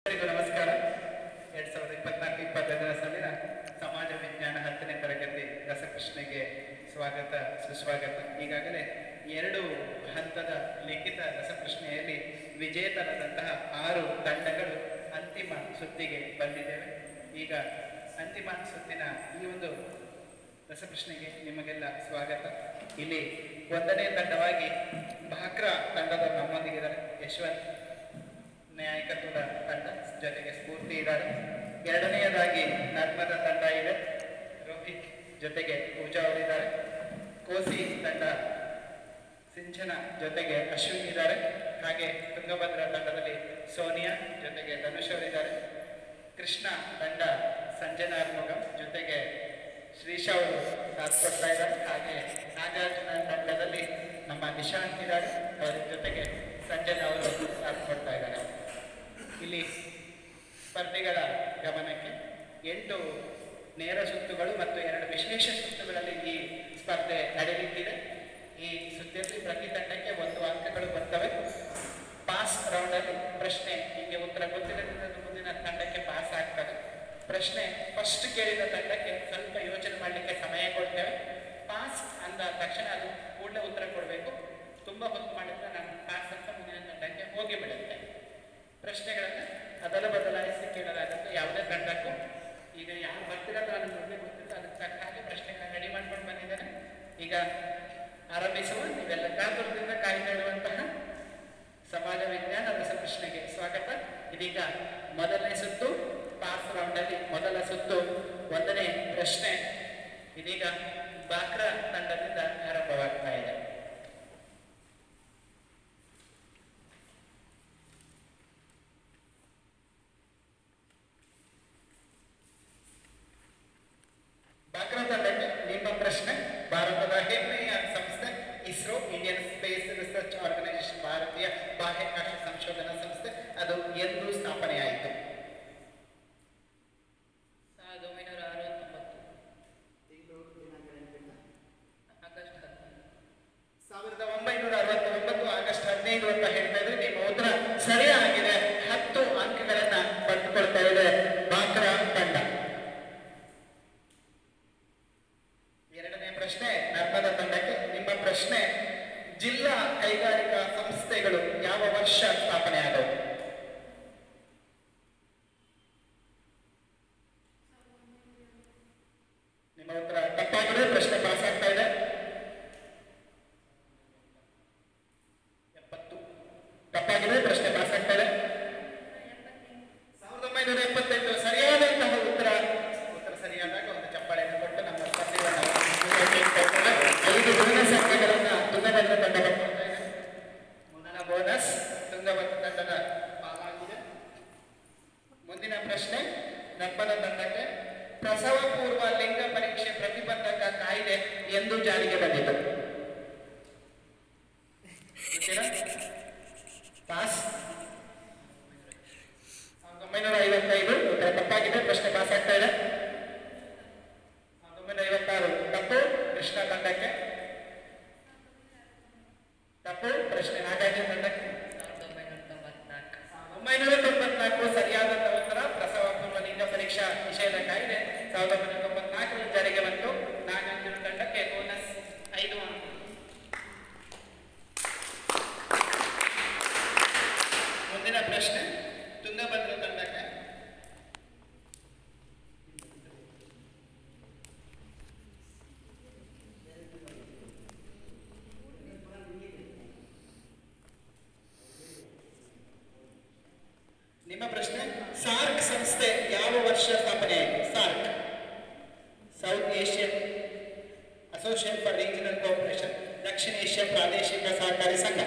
ಎಲ್ಲರಿಗೂ ನಮಸ್ಕಾರ. 2024-25ರ ಸಾಲಿನ ಸಮಾಜ ವಿಜ್ಞಾನ 10ನೇ ತರಗತಿ ರಸಪ್ರಶ್ನೆಗೆ ಸ್ವಾಗತ ಸುಸ್ವಾಗತ. ಈಗಾಗಲೇ 2 ಹಂತದ ಲಿಖಿತ ರಸಪ್ರಶ್ನೆಯಲ್ಲಿ ವಿಜೇತರಾದಂತಹ 6 ತಂಡಗಳು ಅಂತಿಮ ಸುತ್ತಿಗೆ ಬಂದಿದ್ದೇವೆ. ಈಗ ಅಂತಿಮ ಸುತ್ತಿನ ಈ ಒಂದು ರಸಪ್ರಶ್ನೆಗೆ ನಿಮಗೆಲ್ಲ ಸ್ವಾಗತ. ಇಲ್ಲಿ 1ನೇ ತಂಡವಾಗಿ ಭಾಕ್ರಾ ತಂಡದ ನಮ್ಮೊಂದಿಗಿದ್ದಾರೆ. ಯಶವಂತ್ ನ್ಯಾಯಕತ್ವದ ತಂಡ ಜೊತೆಗೆ ಸ್ಫೂರ್ತಿ ಇದ್ದಾರೆ. 2ನೇದಾಗಿ ನರ್ಮದ ತಂಡ ಇದೆ. ರೋಹಿತ್ ಜೊತೆಗೆ ಪೂಜಾ ಅವರಿದ್ದಾರೆ. ಕೋಸಿ ತಂಡ ಸಿಂಚನ ಜೊತೆಗೆ ಅಶ್ವಿನ್ ಇದ್ದಾರೆ. ಹಾಗೆ ತುಂಗಭದ್ರಾ ತಂಡದಲ್ಲಿ ಸೋನಿಯಾ ಜೊತೆಗೆ ಧನುಷ್ ಅವರಿದ್ದಾರೆ. ಕೃಷ್ಣ ತಂಡ ಸಂಜನಾ ಅರ್ಮುಗಂ ಜೊತೆಗೆ ಶ್ರೀಶ ಅವರು ಸಾಥ್ ಕೊಡ್ತಾ ಇದ್ದಾರೆ. ಹಾಗೆ ನಾಗಾರ್ಜುನ ತಂಡದಲ್ಲಿ ನಮ್ಮ ನಿಶಾಂತ್ ಇದ್ದಾರೆ. ಅವರ ಜೊತೆಗೆ ಸಂಜನಾ ಅವರು ಸಾಥ್ ಕೊಡ್ತಾ ಇದ್ದಾರೆ. ಇಲ್ಲಿ ಸ್ಪರ್ಧಿಗಳ ಗಮನಕ್ಕೆ 8 ನೇರ ಸುತ್ತುಗಳು ಮತ್ತು 2 ವಿಶೇಷ ಸುತ್ತುಗಳಲ್ಲಿ ಈ ಸ್ಪರ್ಧೆ ನಡೆಯಲಿಕ್ಕಿದೆ. ಈ ಸುತ್ತಿನಲ್ಲಿ ಪ್ರತಿ ತಂಡಕ್ಕೆ 1 ಅಂಕಗಳು ಬರ್ತವೆ. ಪಾಸ್ ರೌಂಡಲ್ಲಿ ಪ್ರಶ್ನೆ ಹೀಗೆ ಉತ್ತರ ಗೊತ್ತಿಲ್ಲದ ಮುಂದಿನ ತಂಡಕ್ಕೆ ಪಾಸ್ ಆಗ್ತದೆ. ಪ್ರಶ್ನೆ ಫಸ್ಟ್ ಕೇಳಿದ ತಂಡಕ್ಕೆ ಸ್ವಲ್ಪ ಯೋಚನೆ ಮಾಡಲಿಕ್ಕೆ ಸಮಯ ಕೊಡ್ತೇವೆ. ಪಾಸ್ ಅಂದ ತಕ್ಷಣ ಅದು ಕೂಡಲೇ ಉತ್ತರ ಕೊಡಬೇಕು. ತುಂಬ ಹೊತ್ತು ಮಾಡಿದ್ರೆ ನಾನು ಪಾಸ್ ಅಂತ ಮುಂದಿನ ತಂಡಕ್ಕೆ ಹೋಗಿ ಬಿಡುತ್ತೆ. ಪ್ರಶ್ನೆಗಳನ್ನು ಅದಲ ಬದಲಾಯಿಸಿ ಕೇಳಲಾಗುತ್ತೆ. ಯಾವುದೇ ತಂಡಕ್ಕೂ ಈಗ ಯಾರು ಬರ್ತಿರೋದು ನನಗೆ ಮೊದಲೇ ಗೊತ್ತಿಲ್ಲ, ಅದಕ್ಕೆ ತಕ್ಕ ಹಾಗೆ ಪ್ರಶ್ನೆಗಳನ್ನ ರೆಡಿ ಮಾಡ್ಕೊಂಡು ಬಂದಿದ್ದೇನೆ. ಈಗ ಆರಂಭಿಸುವ. ನೀವೆಲ್ಲ ಕಾತುರದಿಂದ ಕಾಯ್ತಾ ಇರುವಂತಹ ಸಮಾಜ ವಿಜ್ಞಾನ ರಸಪ್ರಶ್ನೆಗೆ ಸ್ವಾಗತ. ಇದೀಗ ಮೊದಲನೇ ಸುತ್ತು ಪಾಸ್ ರೌಂಡಲ್ಲಿ ಮೊದಲ ಸುತ್ತು 1ನೇ ಪ್ರಶ್ನೆ ಇದೀಗ ಭಾಕ್ರಾ ತಂಡದಿಂದ ಆರಂಭವಾಗ್ತಾ ಇದೆ. ಭಾಕ್ರಾ ತಂಡಕ್ಕೆ ನಿಮ್ಮ ಪ್ರಶ್ನೆ. ಭಾರತದ ಹೆಮ್ಮೆಯ ಸಂಸ್ಥೆ ISRO, Indian space research organisation, ಭಾರತೀಯ ಬಾಹ್ಯಾಕಾಶ ಸಂಶೋಧನಾ ಸಂಸ್ಥೆ, ಅದು ಎಂದು ಸ್ಥಾಪನೆಯಾಯಿತು? 1969 ಆಗಸ್ಟ್ 15 ಅಂತ ಹೇಳ್ತಾ ಇದ್ರೆ ನಿಮ್ಮ ಉತ್ತರ ಸರಿಯಾಗಿದೆ. 10 ಅಂಕಗಳನ್ನ ಪಡೆದುಕೊಳ್ತಾ ಇದೆ ಭಾಕ್ರಾ ತಂಡ. 2ನೇ ಪ್ರಶ್ನೆ ನರ್ಮದಾ ತಂಡಕ್ಕೆ. ನಿಮ್ಮ ಪ್ರಶ್ನೆ ಜಿಲ್ಲಾ ಕೈಗಾರಿಕಾ ಸಂಸ್ಥೆಗಳು ಯಾವ ವರ್ಷ ಸ್ಥಾಪನೆ ಆದವು? ನಿಮ್ಮ ಉತ್ತರ ತಪ್ಪಾಗಿದೆ. ಪ್ರಶ್ನೆ ಪಾಸ್ ಆಗ್ತಾ ಇದೆ. 70 ತಪ್ಪಾಗಿದೆ. ಪ್ರಶ್ನೆ ಪಾಸ್ ಆಗ್ತಾ ಇದೆ. 1978 ಸರಿಯಾದಂತಹ ಉತ್ತರ. ಸರಿಯಾದಾಗ ಒಂದು ಚಪ್ಪಾಳೆಯನ್ನು ಕೊಟ್ಟು ನಮ್ಮ ಸ್ಪರ್ಧೆಗಳನ್ನು 5 ಬೋನಸ್ ಅಂಕಗಳನ್ನು ತುಂಗಭದ್ರಾ ತಂಡ ಬರ್ಕೊಳ್ತಾ ಇದೆ. ಮೊದಲ ಬೋನಸ್ ತುಂಗಭದ್ರಾ ತಂಡದ ಪಾಲಾಗಿದೆ. ಮುಂದಿನ ಪ್ರಶ್ನೆ ನರ್ಮದಾ ತಂಡಕ್ಕೆ. ಪ್ರಸವ ಪೂರ್ವ ಲಿಂಗ ಪರೀಕ್ಷೆ ಪ್ರತಿಬಂಧಕ ಕಾಯ್ದೆ ಎಂದು ಜಾರಿಗೆ ಬಂದಿತು? ಪಾಸ್. 1955 ಉತ್ತರ ತಪ್ಪಾಗಿದೆ. ಪ್ರಶ್ನೆ ಪಾಸ್ ಆಗ್ತಾ ಇದೆ. 1956 ತಪ್ಪು. ಕೃಷ್ಣ ತಂಡಕ್ಕೆ ತಪ್ಪು. ಪ್ರಶ್ನೆ ನಾಗಾರ್ಜುನ ತಂಡಕ್ಕೆ 1994 ಸರಿಯಾದಂತಹ ಉತ್ತರ. ಪ್ರಸವ ಪೂರ್ವ ಲಿಂಗ ಪರೀಕ್ಷಾ ನಿಷೇಧ ಕಾಯ್ದೆ 1994 ಜಾರಿಗೆ ಬಂತು. ನಾಗಾರ್ಜುನ ತಂಡಕ್ಕೆ ಬೋನಸ್ 5 ಅಂಕ. ಮುಂದಿನ ಪ್ರಶ್ನೆ ತುಂಗಭದ್ರಾ ತಂಡಕ್ಕೆ. ನಿಮ್ಮ ಪ್ರಶ್ನೆ ಸಾರ್ಕ್ ಸಂಸ್ಥೆ ಯಾವ ವರ್ಷ ಸ್ಥಾಪನೆಯಾಯಿತು? SAARC, south Asian association for regional cooperation, Dakshina Asia ಪ್ರಾದೇಶಿಕ ಸಹಕಾರಿ ಸಂಘ.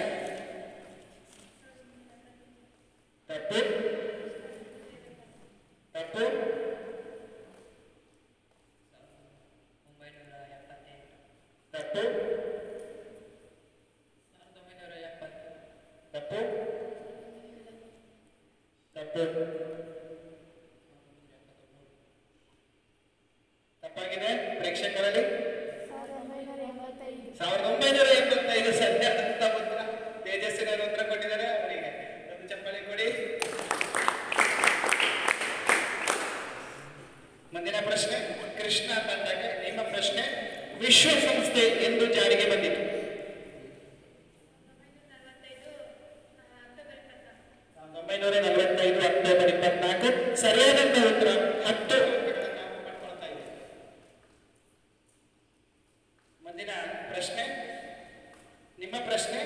ತಪ್ಪು. ತಪ್ಪು. 1978 ತಪ್ಪು. 1970 ತಪ್ಪು. ತಪ್ಪು. ತಪ್ಪಾಗಿದೆ. ಪ್ರೇಕ್ಷಕರಲ್ಲಿ 1985 ಸರಿಯಾದಂತ ಉತ್ತರ. ತೇಜಸ್ವಿನ ಉತ್ತರ ಕೊಟ್ಟಿದ್ದಾರೆ. ಅವರಿಗೆ ಒಂದು ಚಪ್ಪಾಳೆ ಕೊಡಿ. ಪ್ರಶ್ನೆ ಕೃಷ್ಣ ತಂಡಕ್ಕೆ. ನಿಮ್ಮ ಪ್ರಶ್ನೆ, ವಿಶ್ವಸಂಸ್ಥೆ ಎಂದು ಜಾರಿಗೆ ಬಂದಿತು? 1945 ಅಕ್ಟೋಬರ್ 24. ಸರಿಯಾದಂತ ಉತ್ತರ 10 ಅಂಕಗಳನ್ನು ನಾವು ಪಡ್ಕೊಳ್ತಾ ಇದ್ದೇವೆ. ಮುಂದಿನ ಪ್ರಶ್ನೆ, ನಿಮ್ಮ ಪ್ರಶ್ನೆ,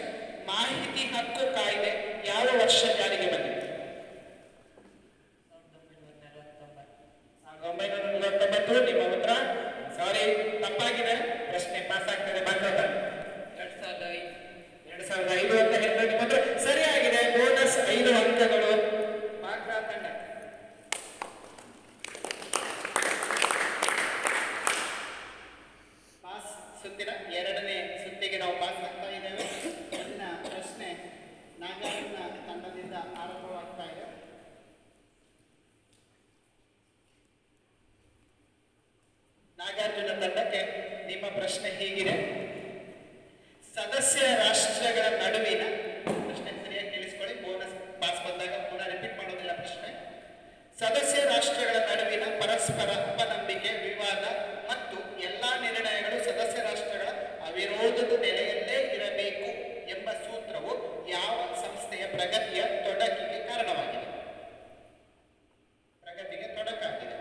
ಮಾಹಿತಿ ಹಕ್ಕು ಕಾಯ್ದೆ ಯಾವ ವರ್ಷ ಜಾರಿಗೆ ಬಂದಿತು? 1949. ನಿಮ್ಮ ಉತ್ತರ ಸಾರಿ, ತಪ್ಪಾಗಿದೆ. ಪ್ರಶ್ನೆ ಪಾಸ್ ಆಗ್ತದೆ. ಬಂದ 2005 ಅಂತ ಹೇಳಿದ್ರೆ ನಿಮ್ಮ ಉತ್ತರ ಸರಿಯಾಗಿದೆ. ಬೋನಸ್ 5 ಅಂಕಗಳು ಬಾಕ್ರಾ ತಂಡ. ಪಾಸ್ ಸುತ್ತಿನ 2ನೇ ಸುತ್ತಿಗೆ ನಾವು ಪಾಸ್ ಆಗ್ತಾ ಇದ್ದೇವೆ. ಮುಂದಿನ ಪ್ರಶ್ನೆ ನಾಗಾರ್ಜುನ ತಂಡದಿಂದ ಆರಂಭವಾಗ್ತಾ ಇದೆ. ನಾಗಾರ್ಜುನ ತಂಡಕ್ಕೆ ನಿಮ್ಮ ಪ್ರಶ್ನೆ ಹೀಗಿದೆ. ಸದಸ್ಯ ರಾಷ್ಟ್ರಗಳ ನಡುವಿನ, ಪ್ರಶ್ನೆ ಸರಿಯಾಗಿ ಕೇಳಿಸ್ಕೊಳ್ಳಿ, ಬೋನಸ್ ಪಾಸ್ ಬಂದಾಗ ಪುನಃ ರಿಪೀಟ್ ಮಾಡೋದಿಲ್ಲ ಪ್ರಶ್ನೆ. ಸದಸ್ಯ ರಾಷ್ಟ್ರಗಳ ನಡುವಿನ ಪರಸ್ಪರ ಅಪನಂಬಿಕೆ, ವಿವಾದ ಮತ್ತು ಎಲ್ಲಾ ನಿರ್ಣಯಗಳು ಸದಸ್ಯ ರಾಷ್ಟ್ರಗಳ ಅವಿರೋಧದ ನೆಲೆಯಲ್ಲೇ ಇರಬೇಕು ಎಂಬ ಸೂತ್ರವು ಯಾವ ಸಂಸ್ಥೆಯ ಪ್ರಗತಿಯ ತೊಡಕಿಗೆ ಕಾರಣವಾಗಿದೆ? ಪ್ರಗತಿಗೆ ತೊಡಕಾಗಿದೆ.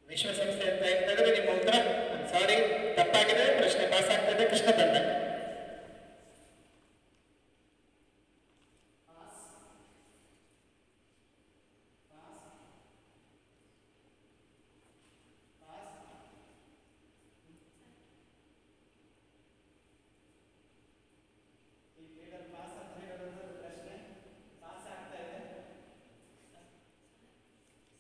ವಿಶ್ವಸಂಸ್ಥೆ ಅಂತ ಹೇಳಿದ್ರೆ ನಿಮ್ಮ ಉತ್ತರ ಸಾರಿ, ತಪ್ಪಾಗಿದೆ. ಪ್ರಶ್ನೆ ಪಾಸ್ ಆಗ್ತದೆ. ಕೃಷ್ಣ ತಂಡ.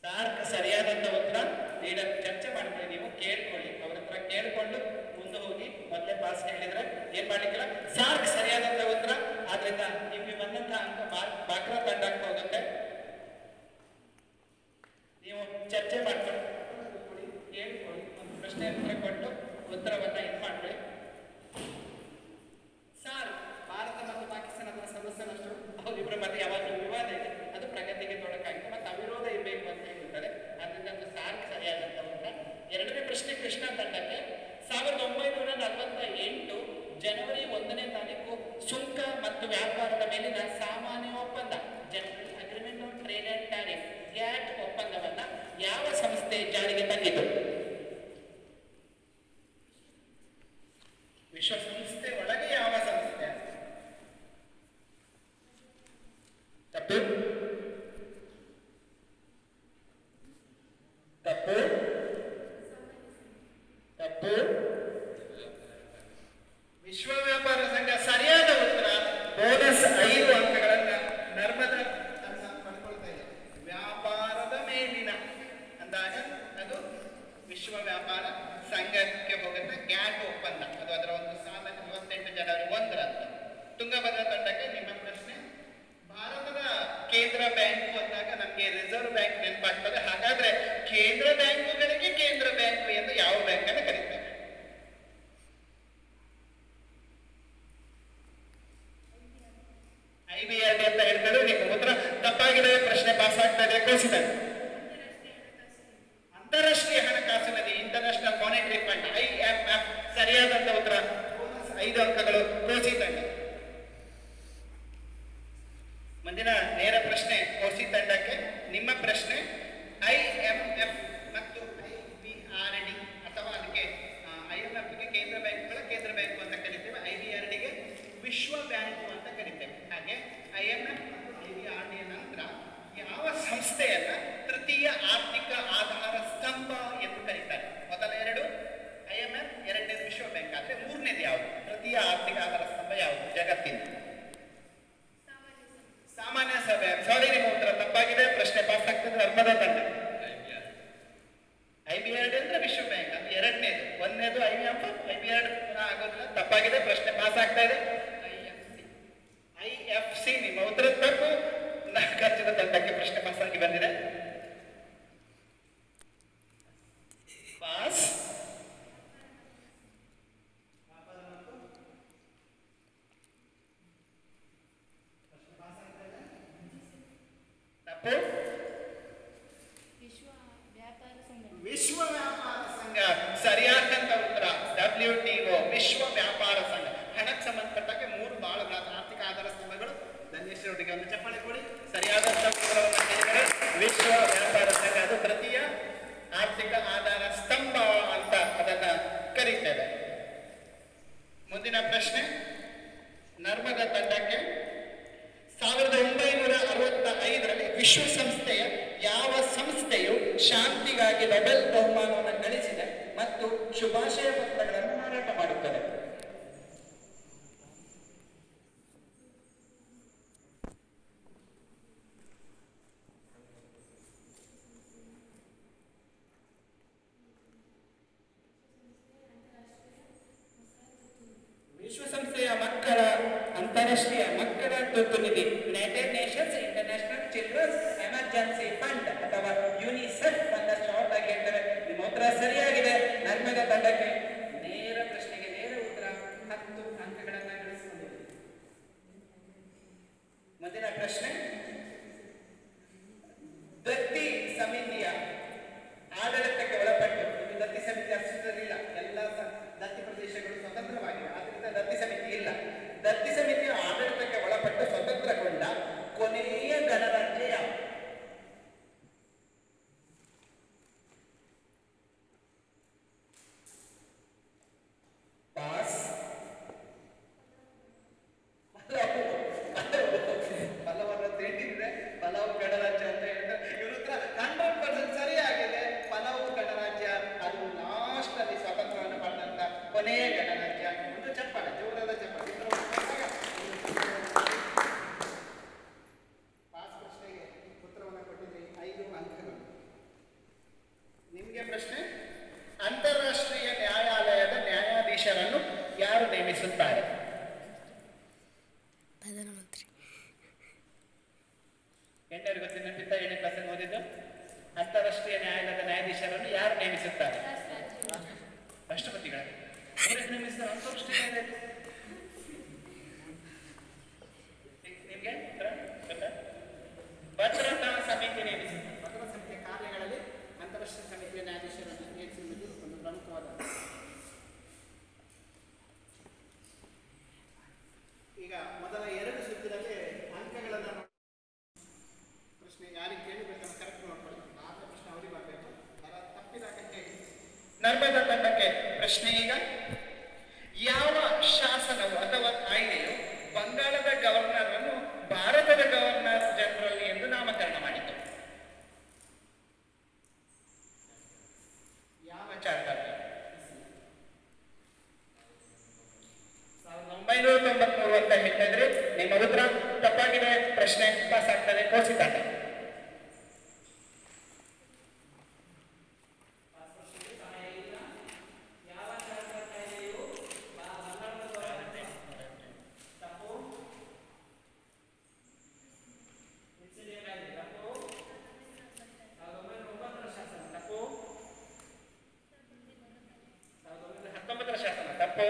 ಸಾರ್ಕ್ ಸರಿಯಾದಂತ ಉತ್ತರ. ಲೀಡರ್ ಚರ್ಚೆ ಮಾಡ್ತೀವಿ, ನೀವು ಕೇಳ್ಕೊಳ್ಳಿ, ಅವ್ರ ಹತ್ರ ಕೇಳ್ಕೊಂಡು ಮುಂದೆ ಹೋಗಿ. ಮೊದಲೇ ಪಾಸ್ ಹೇಳಿದ್ರೆ ಏನ್ ಮಾಡ್ಲಿಕ್ಕಿಲ್ಲ. ಸಾರ್ಕ್ ಸರಿಯಾದಂತ ಉತ್ತರ. ಆದ್ರಿಂದ ನಿಮ್ಗೆ ಬಂದಂತ ಅಂಕ ಬಾಕ್ರಾ ತಂಡಕ್ಕೆ ಹೋಗುತ್ತೆ. ನೀವು ಚರ್ಚೆ ಮಾಡ್ಕೊಂಡು ಕೇಳ್ಕೊಳ್ಳಿ, ಒಂದು ಪ್ರಶ್ನೆ ಉತ್ತರ ಕೊಟ್ಟು ಉತ್ತರವನ್ನ ಇದು ಮಾಡ್ಕೊಳ್ಳಿ. ಸಾರ್ಕ್ ಭಾರತ ಮತ್ತು ಪಾಕಿಸ್ತಾನದ ಸದಸ್ಯರಷ್ಟು ಅವರಿಬ್ಬರ ಮಧ್ಯೆ ಯಾವಾಗಲೂ ವಿವಾದ ಇದೆ, ಅದು ಪ್ರಗತಿಗೆ ತೊಡಕಾಗಿದೆ ಮತ್ತು ಅವಿರೋಧ ಇರಬೇಕು ಅಂತ ಹೇಳ್ತಾರೆ. ಅದರಿಂದ ಅದು ಸಾರ್ಕ್ ಸರಿಯಾದಂತ ಉತ್ತರ. 2ನೇ ಪ್ರಶ್ನೆ ಕೃಷ್ಣ ತಂಡಕ್ಕೆ. 1948 ಜನವರಿ 1ನೇ ತಾರೀಕು ಸುಂಕ ಮತ್ತು ವ್ಯಾಪಾರದ ಮೇಲಿನ ಸಾಮಾನ್ಯ ಒಪ್ಪಂದ, general agreement on trade and tariff, GATT ಒಪ್ಪಂದವನ್ನ ಯಾವ ಸಂಸ್ಥೆ ಜಾರಿಗೆ ತಂದಿತು? ವಿಶ್ವಸಂಸ್ಥೆ ಒಳಗೆ ಯಾವ ಸಂಸ್ಥೆ? ತಪ್ಪು ತಪ್ಪು ತಪ್ಪು. ವಿಶ್ವ ವ್ಯಾಪಾರ ಸಂಘ ಸರಿಯಾದ ಉತ್ತರ. ಬೋನಸ್ 5 ಅಂಕಗಳನ್ನ ನರ್ಮದಾ ತಂಡ ಪಡ್ಕೊಳ್ತಾ ಇದೆ. ವ್ಯಾಪಾರದ ಮೇಲಿನ ಅಂದಾಗ ಅದು ವಿಶ್ವ ವ್ಯಾಪಾರ ಸಂಘಕ್ಕೆ ಹೋಗುತ್ತೆ. ಗ್ಯಾಟ್ ಒಪ್ಪಂದ ಅದು ಅದರ ಒಂದು ಸಾಲ 28 ಜನವರಿ 1ರಂದು. ತುಂಗಭದ್ರಾ ತಂಡಕ್ಕೆ ನಿಮ್ಮ ಪ್ರಶ್ನೆ, ಭಾರತದ ಕೇಂದ್ರ ಬ್ಯಾಂಕು ಅಂದಾಗ ನಮಗೆ ರಿಸರ್ವ್ ಬ್ಯಾಂಕ್ ನೆನಪಾಗ್ತದೆ. ಹಾಗಾದ್ರೆ ಕೇಂದ್ರ ಬ್ಯಾಂಕುಗಳಿಗೆ ಕೇಂದ್ರ ಬ್ಯಾಂಕು ಎಂದು ಯಾವ ಬ್ಯಾಂಕ್ ಅನ್ನು ಕರೀತಾರೆ? IBRD ಅಂತ ಹೇಳ್ತಾರೆ. ನಿಮ್ಮ ಉತ್ತರ ತಪ್ಪಾಗಿದೆ. ಪ್ರಶ್ನೆ ಪಾಸ್ ಆಗ್ತಾ ಇದೆ. ಘೋಷಿತ ಅಂತಾರಾಷ್ಟ್ರೀಯ ಹಣಕಾಸು ನಿಧಿ, ಇಂಟರ್ನ್ಯಾಷನಲ್ ಮಾನಿಟರಿ ಫಂಡ್, IMF ಸರಿಯಾದಂತ ಉತ್ತರ. 5 ಅಂಕಗಳು ಕೋಸಿ ತಂಡ. ಮುಂದಿನ ನೇರ ಪ್ರಶ್ನೆ ಕೋಸಿ ತಂಡಕ್ಕೆ. ನಿಮ್ಮ ಪ್ರಶ್ನೆ, IMF ಮತ್ತು IBRD ಅಥವಾ ಅದಕ್ಕೆ IMFಗೆ ಕೇಂದ್ರ ಬ್ಯಾಂಕುಗಳ ಕೇಂದ್ರ ಬ್ಯಾಂಕು ಅಂತ ಕರಿತೇವೆ, IBRDಗೆ ವಿಶ್ವ ಬ್ಯಾಂಕು ಅಂತ ಕರಿತೇವೆ. ಹಾಗೆ IMF ಮತ್ತು IBRD ನಂತರ ಯಾವ ಸಂಸ್ಥೆಯನ್ನ ತೃತೀಯ ಆರ್ಥಿಕ ಆಧಾರ ಸ್ತಂಭ ಎಂದು ಕರೀತಾರೆ? ಮೊದಲ 2 IMF, 2ನೇದು ವಿಶ್ವ ಬ್ಯಾಂಕ್. ಆದ್ರೆ 3ನೇದು ಯಾವುದು? ತೃತೀಯ ಆರ್ಥಿಕ ಆಧಾರ ಸ್ತಂಭ ಯಾವುದು ಜಗತ್ತಿನ? ಸಾಮಾನ್ಯ ಸಭೆ. ಸಾರಿ, ನಿಮ್ಮ ಉತ್ತರ ತಪ್ಪಾಗಿದೆ. ಪ್ರಶ್ನೆ ಪಾಸ್ ಆಗ್ತದೆ. ನರ್ಮದಾ ತಂಡ. IBRD ಅಂದ್ರೆ ವಿಶ್ವ ಬ್ಯಾಂಕ್, ಅದು 2ನೇದು. 1ನೇದು IMF, IBRD ಆಗೋದಿಲ್ಲ. ತಪ್ಪಾಗಿದೆ. ಪ್ರಶ್ನೆ ಪಾಸ್ ಆಗ್ತಾ ಇದೆ. IFC ನಿಮ್ಮ ಉತ್ತರ ತಪ್ಪು. ನಾಗಾರ್ಜುನ ತಂಡಕ್ಕೆ ಪ್ರಶ್ನೆ ಪಾಸ್ ಆಗಿ ಬಂದಿದೆ. ಪಾಸ್. ಆಧಾರ ಸ್ತಂಭಗಳು. ಧನ್ಯಶ್ರೀಯವರಿಗೆ ಒಂದು ಚಪ್ಪಾಳೆ ಕೊಡಿ. ಸರಿಯಾದಂಥ ಉತ್ತರವನ್ನು ನೀಡಿದರೆ ವಿಶ್ವ ವ್ಯಾಪಾರ ಸಂಘ ಅದು ತೃತೀಯ ಆರ್ಥಿಕ ಆಧಾರ ಸ್ತಂಭ ಅಂತ ಅದನ್ನು ಕರೀತೇವೆ. ಮುಂದಿನ ಪ್ರಶ್ನೆ ನರ್ಮದಾ ತಂಡಕ್ಕೆ 1965ರಲ್ಲಿ ವಿಶ್ವಸಂಸ್ಥೆಯ ಯಾವ ಸಂಸ್ಥೆಯು ಶಾಂತಿಗಾಗಿ ನೊಬೆಲ್ ಬಹುಮಾನವನ್ನು ಗಳಿಸಿದೆ ಮತ್ತು ಶುಭಾಶಯ ಪತ್ರಗಳನ್ನು ಮಾರಾಟ ಮಾಡುತ್ತದೆ? ವಿಶ್ವಸಂಸ್ಥೆಯ ಮಕ್ಕಳ ಅಂತಾರಾಷ್ಟ್ರೀಯ ಮಕ್ಕಳ ತುರ್ತು ನಿಧಿ, United Nations International Children's Emergency Fund ಅಥವಾ ಯುನಿಸೆಫ್ ಅಂತ ಶಾರ್ಟ್ ಆಗಿ ಹೇಳ್ತಾರೆ. ನಿಮ್ಮ ಉತ್ತರ ಸರಿಯಾಗಿದೆ. ನರ್ಮದಾ ತಂಡಕ್ಕೆ ನೇರ ಪ್ರಶ್ನೆಗೆ ನೇರ ಉತ್ತರ 10 ಅಂಕಗಳನ್ನು ಗಳಿಸಿಕೊಂಡಿದೆ. ಮುಂದಿನ ಪ್ರಶ್ನೆ ದತ್ತಿ ಸಮಿತಿಯ ಆಡಳಿತಕ್ಕೆ ಒಳಪಟ್ಟು, ದತ್ತಿ ಸಮಿತಿ ಅಸ್ತಿತ್ವದಲ್ಲಿಲ್ಲ, ಎಲ್ಲ ದತ್ತಿ ಪ್ರದೇಶಗಳು ಸ್ವತಂತ್ರವಾಗಿವೆ, ಆದ್ದರಿಂದ ದತ್ತಿ ಸಮಿತಿ ಇಲ್ಲ. ದತ್ತಿ ಸಮಿತಿಯ ಆಡಳಿತಕ್ಕೆ ಒಳಪಟ್ಟು ಸ್ವತಂತ್ರಗೊಂಡ ಕೊನೆಯ ಗಣರಾಜ್ಯ ಯಾವುದು? ಪಾಸ್. ಪಲ್ಲವನ್ನು ತಿಳಿದಿದ್ರೆ ಪಲಾವ್ ಗಣರಾಜ್ಯ ಅಂತ ಹೇಳ್ತಾರೆ. ಇವ್ರ ಹತ್ರ 100% ಸರಿಯಾಗಿದೆ. ಪಲಾವ್ ಗಣರಾಜ್ಯ ಅದು ಲಾಸ್ಟ್ ಅಲ್ಲಿ ಸ್ವಾತಂತ್ರ್ಯವನ್ನು ಪಡೆದಂತ ಕೊನೆಯ ಗಣರಾಜ್ಯ. ಒಂದು ಚಪ್ಪಾಳೆ, ಜೋರಾದ ಚಪ್ಪಾಳೆ. ಪಾಸ್ ಪ್ರಶ್ನೆಗೆ ಉತ್ತರವನ್ನು ಕೊಟ್ಟಿದ್ರಿ, 5 ಅಂಕಗಳು. ನಿಮಗೆ ಪ್ರಶ್ನೆ, ಅಂತಾರಾಷ್ಟ್ರೀಯ ನ್ಯಾಯಾಲಯದ ನ್ಯಾಯಾಧೀಶರನ್ನು ಯಾರು ನೇಮಿಸುತ್ತಾರೆ? ಪ್ರಧಾನಮಂತ್ರಿ. ಎಂಟರಿಗೆ ಗೊತ್ತಿನ 8ನೇ ಕ್ಲಾಸಲ್ಲಿ ಓದಿದ್ದು. ಅಂತಾರಾಷ್ಟ್ರೀಯ ನ್ಯಾಯಾಲಯದ ನ್ಯಾಯಾಧೀಶರನ್ನು ಯಾರು ನೇಮಿಸುತ್ತಾರೆ? ರಾಷ್ಟ್ರಪತಿಗಳ ನೇಮಿಸಿದ ಅಂತಾರಾಷ್ಟ್ರೀಯ ನ್ಯಾಯಾಲಯ ನಿಮಗೆ ಗೊತ್ತಾ? ಭದ್ರತಾ ಸಮಿತಿ ನೇಮಿಸಿದೆ. ಭದ್ರತಾ ಸಮಿತಿಯ ಕಾರ್ಯಗಳಲ್ಲಿ ಅಂತಾರಾಷ್ಟ್ರೀಯ ಸಮಿತಿಯ ನ್ಯಾಯಾಧೀಶರನ್ನು ನೇಮಿಸುವುದು ಒಂದು ಪ್ರಮುಖವಾದ. ಈಗ ಮೊದಲ 2 ಸುತ್ತಿನಲ್ಲಿ ಅಂಕಗಳನ್ನು ಪ್ರಶ್ನೆ ಯಾರಿಗೆ ಕೇಳಬೇಕಂತ ಕರೆಕ್ಟ್ ನೋಡ್ಕೊಳ್ಳಿ. ಆದ ಪ್ರಶ್ನೆ ಅವರಿಗೆ ಬರಬೇಕು, ತಪ್ಪಿದಾಗ ಹೇಳಿ. ನರ್ಮದಾ ತಂಡಕ್ಕೆ ಪ್ರಶ್ನೆ ಈಗ, ಯಾವ ಶಾಸನವು ಅಥವಾ ಕಾಯ್ದೆಯು ಬಂಗಾಳದ ಗವರ್ನರ್ ಅನ್ನು ಭಾರತದ ಗವರ್ನರ್ ಜನರಲ್ ಎಂದು ನಾಮಕರಣ ಮಾಡಿತು? ಯಾವ ಚಾರ್ಟರ್? 1993 ಅಂತ ಹೇಳ್ತಿದ್ರೆ ನಿಮ್ಮ ಉತ್ತರ ತಪ್ಪಾಗಿದೆ. ಪ್ರಶ್ನೆ ಪಾಸ್ ಆಗ್ತದೆ. ಕೋಸಿತಾಟ. ತಪ್ಪು.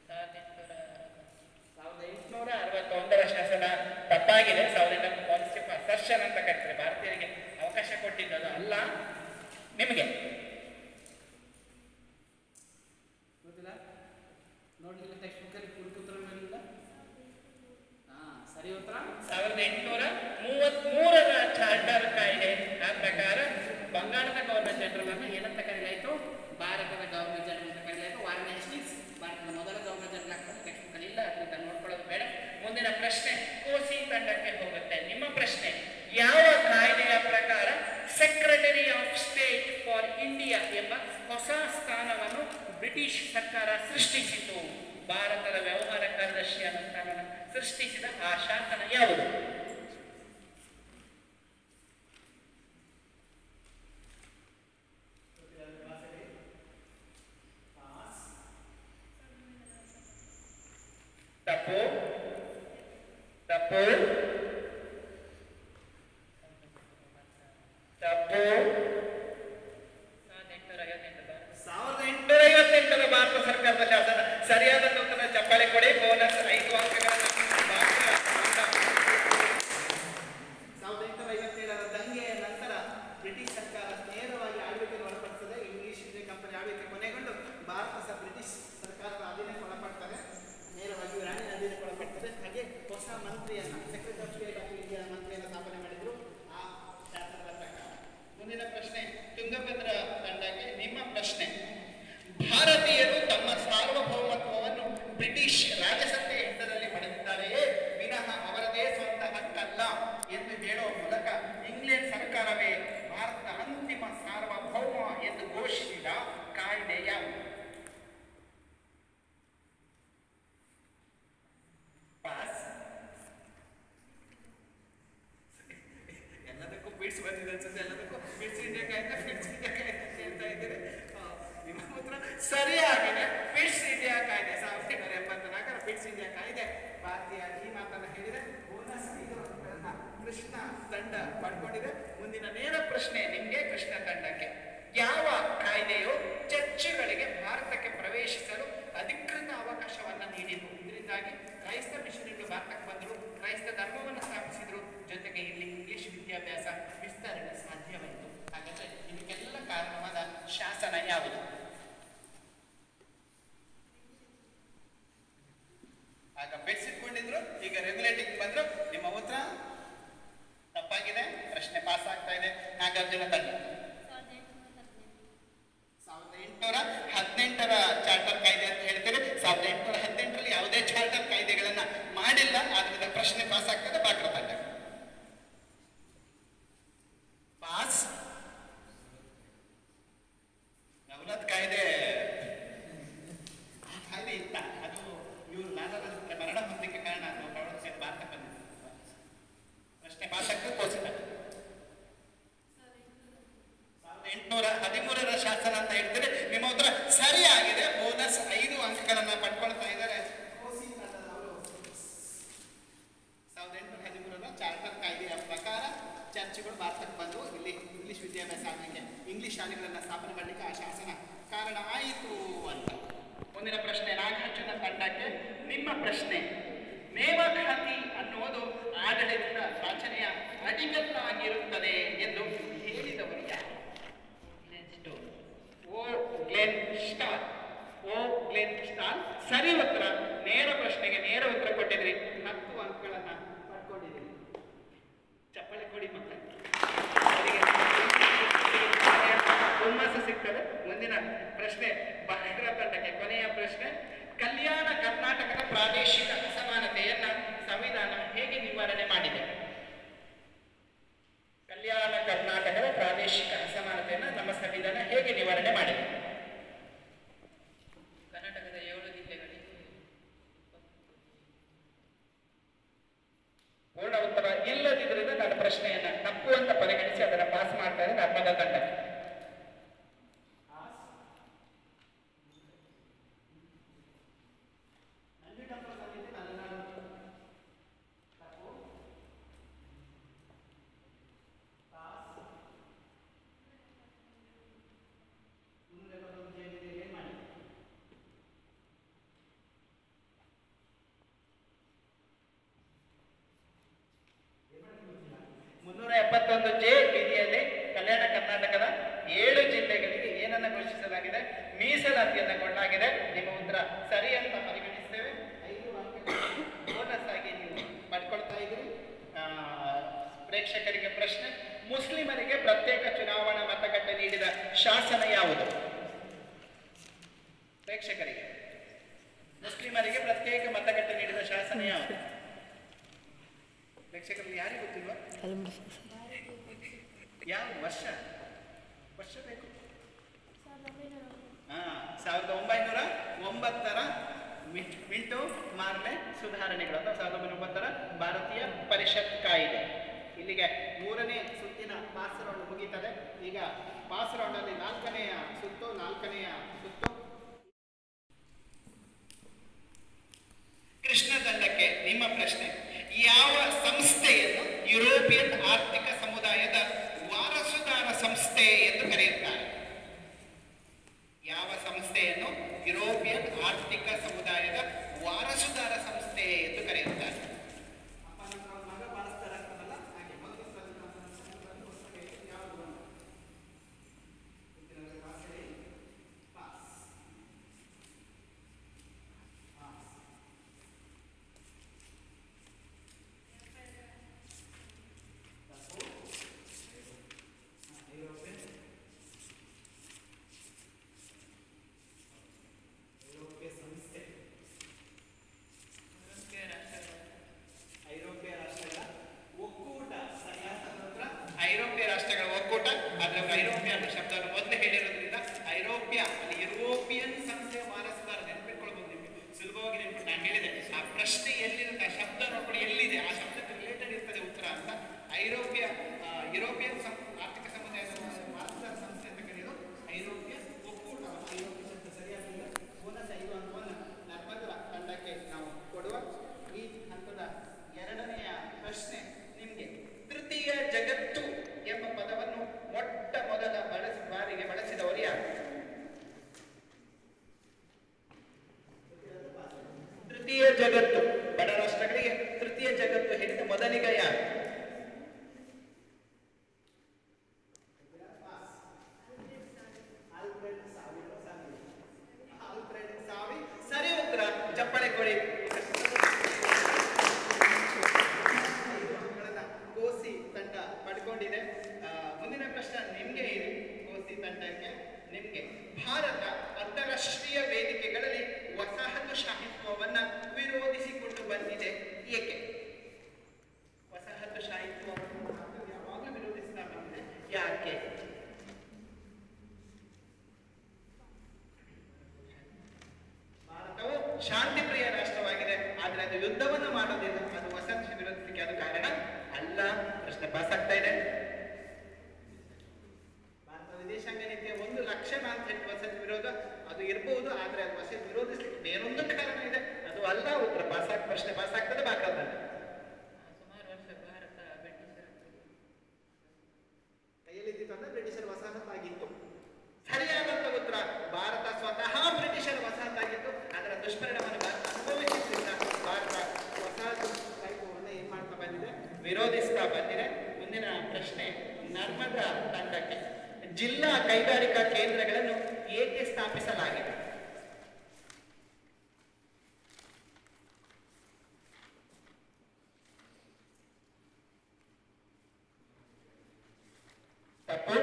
1861ರ ಶಾಸನ ತಪ್ಪಾಗಿದೆ. 1800 ಅಸರ್ಷನ್ ಅಂತ ಕರೀತಾರೆ. ಭಾರತೀಯರಿಗೆ ಅವಕಾಶ ಕೊಟ್ಟಿದ್ದು ಅಲ್ಲ. ನಿಮಗೆ ಗೊತ್ತಿಲ್ಲ, ನೋಡ್ಲಿಲ್ಲ, ಟೆಕ್ಸ್ಟ್ ಬುಕ್ಕಲ್ಲಿ ಉತ್ತರವಿಲ್ಲ. ಸರಿ ಉತ್ತರ 1833ರ ಚಾರ್ಟರ್ ಕಾಯ್ದೆ ಆ ಪ್ರಕಾರ ಬಂಗಾಳದ ಗವರ್ನರ್ ಜನರಲ್ ಅನ್ನು ಏನಂತ ಕರೆಯಲಾಯಿತು? ಭಾರತದ ಗವರ್ನರ್ ಜನರಲ್ ಅಂತ ಕರೆಯಲಾಯಿತು. ವಾರನ್ ಹೇಸ್ಟಿಂಗ್ಸ್ ಭಾರತದ ಮೊದಲ ಗವರ್ನರ್ ಜನರಲ್ ಆಗ್ತದೆ. ಟೆಕ್ಸ್ಟ್ ಬುಕ್ಕಲ್ಲಿ ಇಲ್ಲ, ಅದರಿಂದ ನೋಡ್ಕೊಳ್ಳೋದು ಬೇಡ. ಮುಂದಿನ ಪ್ರಶ್ನೆ ಕೋಸಿ ತಂಡಕ್ಕೆ ಹೋಗುತ್ತೆ. ನಿಮ್ಮ ಪ್ರಶ್ನೆ, ಯಾವ ಕಾಯ್ದೆಯ ಪ್ರಕಾರ secretary of state for India ಎಂಬ ಹೊಸ ಸ್ಥಾನವನ್ನು ಬ್ರಿಟಿಷ್ ಸರ್ಕಾರ ಸೃಷ್ಟಿಸಿತು? ಭಾರತದ ವ್ಯವಹಾರ ಕಾರ್ಯದರ್ಶಿ ಅನ್ನೋ ಸ್ಥಾನವನ್ನು ಸೃಷ್ಟಿಸಿದ ಆ ಶಾಸನ ಯಾವುದು? ತಪ್ಪು. ತಪ್ಪು. ತಪ್ಪು. 1858ರ ಭಾರತ ಸರ್ಕಾರದ ಶಾಸನ. ಸರಿಯಾದ ಉತ್ತರ ಚಪ್ಪಾಳೆ ಕೊಡಿ. ಬೋನಸ್ 5 ಅಂಕಗಳನ್ನು. 1857ರ ದಂಗೆಯ ನಂತರ ಬ್ರಿಟಿಷ್ ಸರ್ಕಾರ ನೇರವಾಗಿ ಆಳ್ವಿಕೆಯನ್ನು ಒಳಪಡಿಸಿದೆ. ಇಂಗ್ಲಿಷ್ ಇಂಡಿಯನ್ ಕಂಪನಿ ಆಳ್ವಿಕೆ ಕೊನೆಗೊಂಡು ಭಾರತ ಬ್ರಿಟಿಷ್ ಸರ್ಕಾರದ ಅಧೀನಕ್ಕೆ ಒಳಪಡ್ತಾರೆ. ನೇರವಾಗಿ ರಾಣಿ ಅಧೀನಕ್ಕೆ ಒಳಪಡ್ತಾರೆ. ಬ್ರಿಟಿಷ್ ರಾಜಸತ್ತೆಯ ಹಿಡಿತದಲ್ಲಿ ಪಡೆದಿದ್ದಾರೆಯೇ ವಿನಃ ಅವರದೇ ಸ್ವಂತ ಹಕ್ಕಲ್ಲ ಎಂದು ಹೇಳುವ ಮೂಲಕ ಇಂಗ್ಲೆಂಡ್ ಸರ್ಕಾರವೇ ಭಾರತದ ಅಂತಿಮ ಸಾರ್ವಭೌಮ ಎಂದು ಘೋಷಿಸಿದ ಕಾಯ್ದೆ ಯಾವುದು? ಪಾಸ್. ಎಲ್ಲದಕ್ಕೂ ಬಿಡ್ಸ್ ಬಂದಿದೆ ಅನ್ಸುತ್ತೆ. ಎಲ್ಲದಕ್ಕೂ ಬಿಡ್ಸ್ ಇಂಡಿಯಾ ಕಾಯ್ದೆ ಫಿಟ್ಸ್ ಇಂಡಿಯಾ ಕಾಯ್ದೆ ಅಂತ ಹೇಳ್ತಾ ಇದ್ದೀರಿ. ನಿಮ್ಮ ಉತ್ತರ ಸರಿಯಾಗಿದೆ. ಫಿಟ್ಸ್ ಇಂಡಿಯಾ ಕಾಯ್ದೆ 1984 ಫಿಟ್ಸ್ ಇಂಡಿಯಾ ಕಾಯ್ದೆ ಭಾರತೀಯ ಈ ಮಾತನ್ನು ಹೇಳಿದೆ. ಬೋನಸ್ 5 ಅಂಕಗಳನ್ನ ಕೃಷ್ಣ ತಂಡ ಪಡ್ಕೊಂಡಿದೆ. ಮುಂದಿನ ನೇರ ಪ್ರಶ್ನೆ ನಿಮಗೆ ಕೃಷ್ಣ ತಂಡಕ್ಕೆ. ಯಾವ ಕಾಯ್ದೆಯು ಚರ್ಚ್ಗಳಿಗೆ ಭಾರತಕ್ಕೆ ಪ್ರವೇಶಿಸಲು ಅಧಿಕೃತ ಅವಕಾಶವನ್ನು ನೀಡಿತು? ಇದರಿಂದಾಗಿ ಕ್ರೈಸ್ತ ಮಿಷನರಿಗಳು ಭಾರತಕ್ಕೆ ಬಂದರು, ಕ್ರೈಸ್ತ ಧರ್ಮವನ್ನು ಸ್ಥಾಪಿಸಿದ್ರು, ಜೊತೆಗೆ ಇಲ್ಲಿ ಇಂಗ್ಲಿಷ್ ವಿದ್ಯಾಭ್ಯಾಸ ವಿಸ್ತರಣೆ ಸಾಧ್ಯವಾಯಿತು. ಹಾಗಾದ್ರೆ ಇದಕ್ಕೆಲ್ಲ ಕಾರಣವಾದ ಶಾಸನ ಯಾವುದು? ಆಗ ಬೆಡ್ಸಿಟ್ಕೊಂಡಿದ್ರು, ಈಗ ರೆಗ್ಯುಲೇಟಿಂಗ್ ಬಂದ್ರು. ನಿಮ್ಮ ಉತ್ತರ ತಪ್ಪಾಗಿದೆ. ಪ್ರಶ್ನೆ ಪಾಸ್ ಆಗ್ತಾ ಇದೆ. ನಾಗಾರ್ಜುನ ತಂಡ 1818ರ ಚಾರ್ಟರ್ ಕಾಯ್ದೆ ಅಂತ ಹೇಳ್ತೀರಿ. 1818ರಲ್ಲಿ ಯಾವುದೇ ಚಾರ್ಟರ್ ಕಾಯ್ದೆಗಳನ್ನ ಮಾಡಿಲ್ಲ. ಆದ್ರಿಂದ ಪ್ರಶ್ನೆ ಪಾಸ್ ಆಗ್ತದೆ. ಬಾಕ್ರ ತಂಡ ಪಾಸ್. ನವಲತ್ ಕಾಯ್ದೆ ಇತ್ತ, ಅದು ಇವರು ಲಾಲರ ಮರಣ ಹೊಂದಲಿಕ್ಕೆ ಕಾರಣ. ಅದು ಪ್ರವೃತ್ತಿ ಭಾರತ ಬಂದಿದೆ. ಪ್ರಶ್ನೆ ಪಾಸ್ ಆಗ್ತದೆ. ಕೋಸಿದ 1813ರ ಶಾಸನ ಅಂತ ಹೇಳ್ತೀರಿ. ನಿಮ್ಮ ಉತ್ತರ ಸರಿಯಾಗಿದೆ. ಬೋನಸ್ 5 ಅಂಕಗಳನ್ನ ಪಡ್ಕೊಳ್ತಾ ಇದ್ದಾರೆ. 1813ರ ಚಾರ್ಟರ್ ಕಾಯ್ದೆಯ ಪ್ರಕಾರ ಚರ್ಚ್ಗಳು ಭಾರತಕ್ಕೆ ಬಂದು ಇಲ್ಲಿ ಇಂಗ್ಲಿಷ್ ವಿದ್ಯಾಭ್ಯಾಸ ಆಗಲಿಕ್ಕೆ, ಇಂಗ್ಲಿಷ್ ಶಾಲೆಗಳನ್ನ ಸ್ಥಾಪನೆ ಮಾಡಲಿಕ್ಕೆ ಆ ಶಾಸನ ಕಾರಣ ಆಯಿತು ಅಂತ. ಮುಂದಿನ ಪ್ರಶ್ನೆ ನಾಗಾರ್ಜುನ ತಂಡಕ್ಕೆ. ನಿಮ್ಮ ಪ್ರಶ್ನೆ, ನೇಮಕಾತಿ ಅನ್ನುವುದು ಆಡಳಿತದ ರಚನೆಯ ಅಡಿಗಲ್ಲಾಗಿರುತ್ತದೆ ಎಂದು ಹೇಳಿದವರು ಯಾರು? ಓ ಗ್ಲೆನ್ ಸ್ಟಾಲ್. ಸರಿ ಉತ್ತರ. ನೇರ ಪ್ರಶ್ನೆಗೆ ನೇರ ಉತ್ತರ ಕೊಟ್ಟಿದ್ರಿ. 10 ಅಂಕಗಳನ್ನ ಪಡ್ಕೊಂಡಿದ್ದೀರಿ. ಚಪ್ಪಳೆ ಕೊಡಿ ಮಕ್ಕಳು. ಹುಮ್ಮಸ ಸಿಗ್ತದೆ. ಮುಂದಿನ ಪ್ರಶ್ನೆ ಬಾಕ್ರ ತಂಡಕ್ಕೆ. ಕೊನೆಯ ಪ್ರಶ್ನೆ, ಕಲ್ಯಾಣ ಕರ್ನಾಟಕದ ಪ್ರಾದೇಶಿಕ ಅಸಮಾನತೆಯನ್ನ ಸಂವಿಧಾನ ಹೇಗೆ ನಿವಾರಣೆ ಮಾಡಿದೆ? ಕಲ್ಯಾಣ ಕರ್ನಾಟಕದ ಪ್ರಾದೇಶಿಕ ಅಸಮಾನತೆಯನ್ನು ನಮ್ಮ ಸಂವಿಧಾನ ಹೇಗೆ ನಿವಾರಣೆ ಮಾಡಿದೆ? ಕರ್ನಾಟಕದ 7 ಜಿಲ್ಲೆಗಳಿಗೆ ಪೂರ್ಣ ಉತ್ತರ ಇಲ್ಲದಿದ್ದರಿಂದ ನನ್ನ ಪ್ರಶ್ನೆಯನ್ನ ತಪ್ಪು ಅಂತ ಪರಿಗಣಿಸಿ ಅದನ್ನು ಪಾಸ್ ಮಾಡ್ತಾ ಇದ್ದಾರೆ ನರ್ಮದಾ ತಂಡ. ಜೆ ವಿಧಿಯಲ್ಲಿ ಕಲ್ಯಾಣ ಕರ್ನಾಟಕದ 7 ಜಿಲ್ಲೆಗಳಿಗೆ ಏನನ್ನ ಘೋಷಿಸಲಾಗಿದೆ? ಮೀಸಲಾತಿಯನ್ನ ಕೊಡಲಾಗಿದೆ. ನಿಮ್ಮ ಉತ್ತರ ಸರಿ ಅಂತ ಪರಿಗಣಿಸ್ತೇವೆ. 5 ಅಂಕಗಳು ಬೋನಸ್ ಆಗಿ ನೀವು ಪಡ್ಕೊಳ್ತಾ ಇದ್ದೀರಿ. ಪ್ರೇಕ್ಷಕರಿಗೆ ಪ್ರಶ್ನೆ, ಮುಸ್ಲಿಮರಿಗೆ ಪ್ರತ್ಯೇಕ ಚುನಾವಣಾ ಮತಗಟ್ಟೆ ನೀಡಿದ ಶಾಸನ ಯಾವುದು? ಪ್ರೇಕ್ಷಕರಿಗೆ ಮುಸ್ಲಿಮರಿಗೆ ಪ್ರತ್ಯೇಕ ಮತಗಟ್ಟೆ ನೀಡಿದ ಶಾಸನ ಯಾವುದು? ಪ್ರೇಕ್ಷಕರಿಗೆ ಯಾರಿಗೂ ಗೊತ್ತಿಲ್ವಾ? ಯಾವ ವರ್ಷ ಬೇಕು? 1909ರ ಮಿಂಟು ಮಾರ್ಲೆ ಸುಧಾರಣೆಗಳು ಅಥವಾ 1909ರ ಭಾರತೀಯ ಪರಿಷತ್ ಕಾಯ್ದೆ. ಇಲ್ಲಿಗೆ 3ನೇ ಸುತ್ತಿನ ಪಾಸ್ ರೌಂಡ್ ಮುಗೀತದೆ. ಈಗ ಪಾಸ್ ರೌಂಡ್ ಅಲ್ಲಿ 4ನೆಯ ಸುತ್ತು ಕೃಷ್ಣ ತಂಡಕ್ಕೆ. ನಿಮ್ಮ ಪ್ರಶ್ನೆ, ಯಾವ ಸಂಸ್ಥೆಯನ್ನು ಯುರೋಪಿಯನ್ ಆರ್ಥಿಕ ಸಮುದಾಯದ ವಾರಸುದಾರ ಸಂಸ್ಥೆ ಎಂದು ಕರೆಯುತ್ತಾರೆ? ಯಾವ ಸಂಸ್ಥೆಯನ್ನು ಯುರೋಪಿಯನ್ ಆರ್ಥಿಕ ಸಮುದಾಯದ ವಾರಸುದಾರ ಸಂಸ್ಥೆ ಎಂದು ಕರೆಯುತ್ತಾರೆ? ಜಗತ್ತು, ಬಡ ರಾಷ್ಟ್ರಗಳಿಗೆ ತೃತೀಯ ಜಗತ್ತು ಹೇಳಿದ ಮೊದಲಿಗ ಯಾರು? ಸರಿ ಉತ್ತರ, ಚಪ್ಪಾಳೆ ಕೊಡಿ. ಕೋಸಿ ತಂಡ ಪಡ್ಕೊಂಡಿದೆ. ಮುಂದಿನ ಪ್ರಶ್ನೆ ನಿಮ್ಗೆ ಇದೆ. ಕೋಸಿ ತಂಡಕ್ಕೆ ನಿಮ್ಗೆ, ಭಾರತ ಅಂತಾರಾಷ್ಟ್ರೀಯ ವೇದಿಕೆಗಳಲ್ಲಿ ವಸಾಹತುಶಾಹಿತ್ವವನ್ನ ವಿರೋಧಿಸಿಕೊಂಡು ಬಂದಿದೆ ಏಕೆ? ವಸಾಹತುಶಾಹಿತ್ವವನ್ನು ಯಾವಾಗಲೂ ವಿರೋಧಿಸ್ತಾ ಬಂದಿದೆ, ಯಾಕೆ? ಭಾರತವು ಶಾಂತಿಪ್ರಿಯ ರಾಷ್ಟ್ರವಾಗಿದೆ, ಆದ್ರೆ ಅದು ಯುದ್ಧವನ್ನು ಮಾಡೋದಿಲ್ಲ. ಅದು ವಸಾಹತು ವಿರೋಧಿಸಲಿಕ್ಕೆ ಅದು ಕಾರಣ ಅಲ್ಲ. ಪ್ರಶ್ನೆ ಪಾಸ್ ಆಗ್ತಾ ಇದೆ. ಭಾರತ ವಿದೇಶಾಂಗ ನೀತಿಯ ಒಂದು ಲಕ್ಷಣ ಅಂತ ಹೇಳಿ ವಸತಿ ವಿರೋಧ ಅದು ಇರಬಹುದು, ಆದ್ರೆ ಅದು ವಸತಿ ವಿರೋಧಿಸಲಿಕ್ಕೆ ಬೇರೊಂದು ಕಾರಣ ಇದೆ, ಅದು ಅಲ್ಲ. ಉತ್ತರ ಪಾಸ್ ಆಗಿ ಪ್ರಶ್ನೆ ಪಾಸ್ ಆಗ್ತದೆ, ಬಾಕಲ್ತದೆ. ಸುಮಾರು ವರ್ಷ ಭಾರತ ಬ್ರಿಟಿಷರ ಕೈಯಲ್ಲಿದ್ದಿತ್ತು ಅಂದ್ರೆ ಬ್ರಿಟಿಷರ ವಸಾಹತಾಗಿತ್ತು. ಸರಿಯಾದಂತ ಉತ್ತರ, ಭಾರತ ಸ್ವತಃ ಬ್ರಿಟಿಷರ ವಸಾಹತಾಗಿತ್ತು. ಅದರ ದುಷ್ಪರಿಣಾಮವನ್ನು ಭಾರತ ಅನುಭವಿಸಿದ್ರಿಂದ ಭಾರತ ವಸಾಹತು ಸಾಹಿತ್ಯವನ್ನು ಏನ್ ಮಾಡ್ತಾ ಬಂದಿದೆ, ವಿರೋಧಿಸ್ತಾ ಬಂದಿದೆ. ಮುಂದಿನ ಪ್ರಶ್ನೆ ನರ್ಮದಾ ತಂಡಕ್ಕೆ, ಜಿಲ್ಲಾ ಕೈಗಾರಿಕಾ ಕೇಂದ್ರಗಳನ್ನು ಏಕೆ ಸ್ಥಾಪಿಸಲಾಗಿದೆ? ತಪ್ಪು,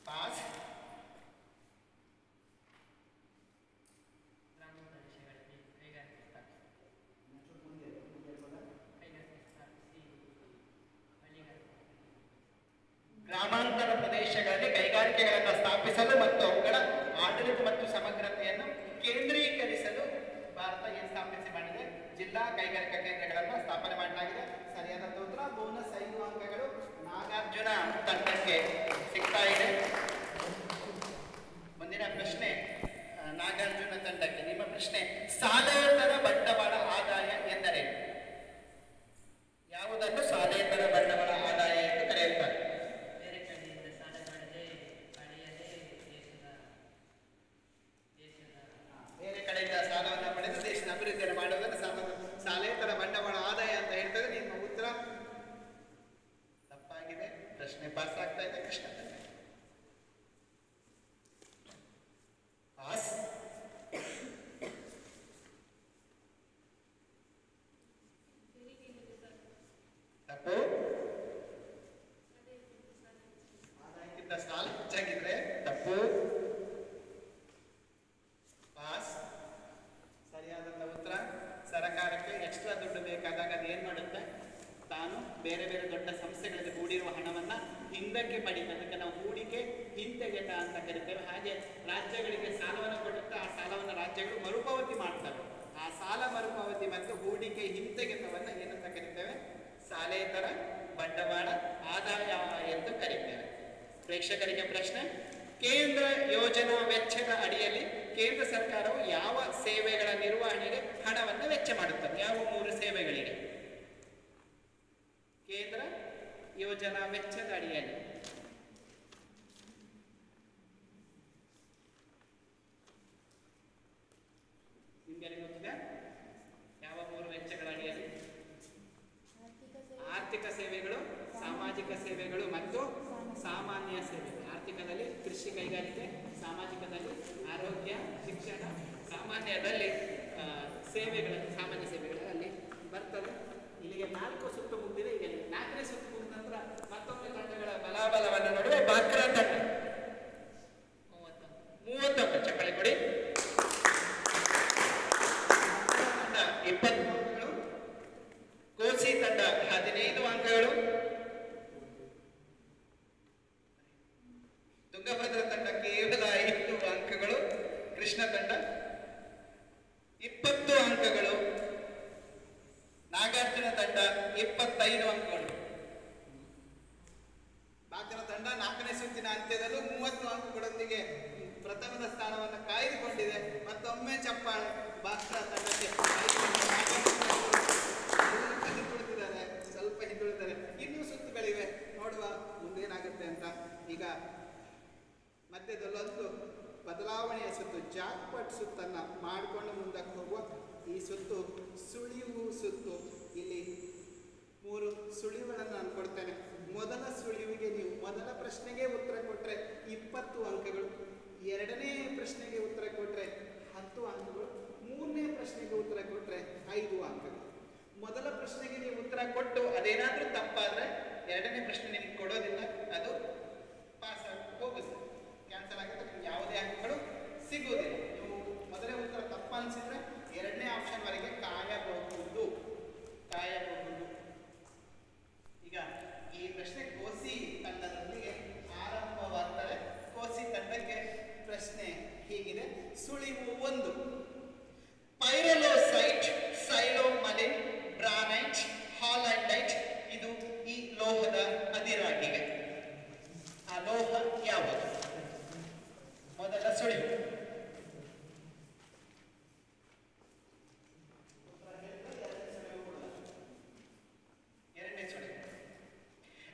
ಪಾಸ್. ಗ್ರಾಮಾಂತರ ಪ್ರದೇಶಗಳಲ್ಲಿ ಕೈಗಾರಿಕೆಗಳನ್ನು ಸ್ಥಾಪಿಸಲು ಮತ್ತು ಅವುಗಳ ಆಡಳಿತ ಮತ್ತು ಸಮಗ್ರತೆಯನ್ನು ಕೇಂದ್ರೀಕರಿಸಲು ಭಾರತ ಏನು ಸ್ಥಾಪಿಸಿ ಮಾಡಿದೆ? ಜಿಲ್ಲಾ ಕೈಗಾರಿಕಾ ಕೇಂದ್ರಗಳನ್ನು ಸ್ಥಾಪನೆ ಮಾಡಲಾಗಿದೆ. ಸರಿಯಾದ ಉತ್ತರ. ಬೋನಸ್ 5 ಅಂಕಗಳು ನಾಗಾರ್ಜುನ ತಂಡಕ್ಕೆ ಸಿಗ್ತಾ ಇದೆ. ಮುಂದಿನ ಪ್ರಶ್ನೆ ನಾಗಾರ್ಜುನ ತಂಡಕ್ಕೆ. ನಿಮ್ಮ ಪ್ರಶ್ನೆ, ಸಾಲೇತರ ಬಂಡವಾಳ ಆದಾಯ ಎಂದರೇನು? ಯಾವುದನ್ನು ಸಾಲೇತರ ಬಂಡವಾಳ ಆದಾಯ ಎಂದು ಕರೆಯುತ್ತಾರೆ? ಬೇರೆ ಕಡೆಯಿಂದ ಸಾಲವನ್ನು ಪಡೆದು ದೇಶದ ಅಭಿವೃದ್ಧಿಯನ್ನು ಮಾಡುವುದನ್ನು ಸಾಲೇತರ ಬಂಡವಾಳ ಆದಾಯ ಅಂತ ಹೇಳ್ತದೆ. ನಿಮ್ಮ ಉತ್ತರ ತಪ್ಪಾಗಿದೆ. ಪ್ರಶ್ನೆ ಪಾಸ್ ಆಗ್ತಾ ಇದೆ. ಕೃಷ್ಣ ಪಾಸ್. ತಪ್ಪು. ಆದಾಯಕ್ಕಿಂತ ಸಾಲ ಹೆಚ್ಚಾಗಿದ್ರೆ ತಪ್ಪು. ಪಾಸ್. ಸರಿಯಾದಂತ ಉತ್ತರ, ಸರ್ಕಾರಕ್ಕೆ ಎಕ್ಸ್ಟ್ರಾ ದುಡ್ಡು ಬೇಕಾದಾಗ ಅದು ಏನ್ ಮಾಡುತ್ತೆ, ತಾನು ಬೇರೆ ಬೇರೆ ದೊಡ್ಡ ಸಂಸ್ಥೆಗಳಲ್ಲಿ ಹೂಡಿರುವ ಹಣವನ್ನ ಹಿಂದಕ್ಕೆ ಪಡೀತದೆ. ಅದಕ್ಕೆ ನಾವು ಹೂಡಿಕೆ ಹಿಂತೆಗೆತ ಅಂತ ಕರಿತೇವೆ. ಹಾಗೆ ರಾಜ್ಯಗಳಿಗೆ ಸಾಲವನ್ನು ಕೊಡುತ್ತೆ, ಆ ಸಾಲವನ್ನು ರಾಜ್ಯಗಳು ಮರುಪಾವತಿ ಮಾಡ್ತವೆ. ಆ ಸಾಲ ಮರುಪಾವತಿ ಮತ್ತು ಹೂಡಿಕೆ ಹಿಂತೆಗೆತವನ್ನ ಏನಂತ ಕರಿತೇವೆ? ಸಾಲೇತರ ಬಂಡವಾಳ ಆದಾಯ ಎಂದು ಕರೀತೇವೆ. ಪ್ರೇಕ್ಷಕರಿಗೆ ಪ್ರಶ್ನೆ, ಕೇಂದ್ರ ಯೋಜನಾ ವೆಚ್ಚದ ಅಡಿಯಲ್ಲಿ ಕೇಂದ್ರ ಸರ್ಕಾರವು ಯಾವ ಸೇವೆಗಳ ನಿರ್ವಹಣೆಗೆ ಹಣವನ್ನು ವೆಚ್ಚ ಮಾಡುತ್ತದೆ? ಯಾವ 3 ಸೇವೆಗಳಿಗೆ ಕೇಂದ್ರ ಯೋಜನಾ ವೆಚ್ಚದ ಅಡಿಯಲ್ಲಿ? ನಿಮಗೆ ಗೊತ್ತಿದೆ ಯಾವ 3 ವೆಚ್ಚಗಳ ಅಡಿಯಲ್ಲಿ? ಆರ್ಥಿಕ ಸೇವೆಗಳು, ಸಾಮಾಜಿಕ ಸೇವೆಗಳು ಮತ್ತು ಸಾಮಾನ್ಯ ಸೇವೆಗಳು. ಆರ್ಥಿಕದಲ್ಲಿ ಕೃಷಿ ಕೈಗಾರಿಕೆ, ಸಾಮಾಜಿಕದಲ್ಲಿ ಆರೋಗ್ಯ ಶಿಕ್ಷಣ, ಸಾಮಾನ್ಯದಲ್ಲಿ ಸೇವೆಗಳಲ್ಲಿ ಸಾಮಾನ್ಯ ಸೇವೆಗಳಲ್ಲಿ ಬರ್ತದೆ. ಇಲ್ಲಿಗೆ 4 ಸುತ್ತು ಮುಗಿದಿದೆ. ಈಗ 4ನೇ ಸುತ್ತು ಮುಗಿದ ನಂತರ ಮತ್ತೊಮ್ಮೆ ತಂಡಗಳ ಬಲಾಬಲವನ್ನು ನೋಡುವ. ಬಾಕ್ರಾ ತಂಡ 30 ಚಪ್ಪಳೆ ಕೊಡಿ. 20 ಅಂಕಗಳು. ಕೋಸಿ ತಂಡ 15 ಅಂಕಗಳು. ತುಂಗಭದ್ರಾ ತಂಡ ಕೇವಲ 5 ಅಂಕಗಳು. ಕೃಷ್ಣ ತಂಡ 20 ಅಂಕಗಳು. ನಾಗಾರ್ಜುನ ತಂಡ 20 ವರ್ಗಾವಣೆಯ ಸುತ್ತು ಜಾಕ್ಪಾಟ್ ಸುತ್ತನ್ನು ಮಾಡಿಕೊಂಡು ಮುಂದಕ್ಕೆ ಹೋಗುವ ಈ ಸುತ್ತು ಸುಳಿವು ಸುತ್ತು. ಇಲ್ಲಿ 3 ಸುಳಿವುಗಳನ್ನು ನಾನು ಕೊಡ್ತೇನೆ. ಮೊದಲ ಸುಳಿವಿಗೆ ನೀವು ಮೊದಲ ಪ್ರಶ್ನೆಗೆ ಉತ್ತರ ಕೊಟ್ಟರೆ 20 ಅಂಕಗಳು, ಎರಡನೇ ಪ್ರಶ್ನೆಗೆ ಉತ್ತರ ಕೊಟ್ಟರೆ 10 ಅಂಕಗಳು, ಮೂರನೇ ಪ್ರಶ್ನೆಗೆ ಉತ್ತರ ಕೊಟ್ಟರೆ 5 ಅಂಕಗಳು. ಮೊದಲ ಪ್ರಶ್ನೆಗೆ ನೀವು ಉತ್ತರ ಕೊಟ್ಟು ಅದೇನಾದರೂ ತಪ್ಪಾದರೆ ಎರಡನೇ ಪ್ರಶ್ನೆ ನಿಮ್ಗೆ ಕೊಡೋದಿಲ್ಲ, ಅದು ಪಾಸ್ ಆಗಿ ಹೋಗುತ್ತೆ, ಕ್ಯಾನ್ಸಲ್ ಆಗುತ್ತೆ, ನಿಮ್ಗೆ ಯಾವುದೇ ಅಂಕಗಳು ಸಿಗುವುದಿಲ್ಲ. ನೀವು ಮೊದಲನೇ ಉತ್ತರ ತಪ್ಪ ಅನಿಸಿದ್ರೆ ಎರಡನೇ ಆಪ್ಷನ್ ವರೆಗೆ ಕಾಯಬಹುದು. ಈಗ ಈ ಪ್ರಶ್ನೆ ಕೋಸಿ ತಂಡದೊಂದಿಗೆ ಆರಂಭವಾದರೆ ಕೋಸಿ ತಂಡಕ್ಕೆ ಪ್ರಶ್ನೆ ಹೀಗಿದೆ. ಸುಳಿವು 1, ಪೈರಲೋಸೈಟ್, ಸೈಲೋಮಲಿನ್, ಬ್ರಾನೈಟ್, ಹಾಲಂಡೈಟ್ ಇದು ಈ ಲೋಹದ ಅದಿರಾಗಿವೆ. ಆ ಲೋಹ ಯಾವುದು? ಮೊದಲ ಸುಳಿವು. ಎರಡನೇ ಸುಳಿವು.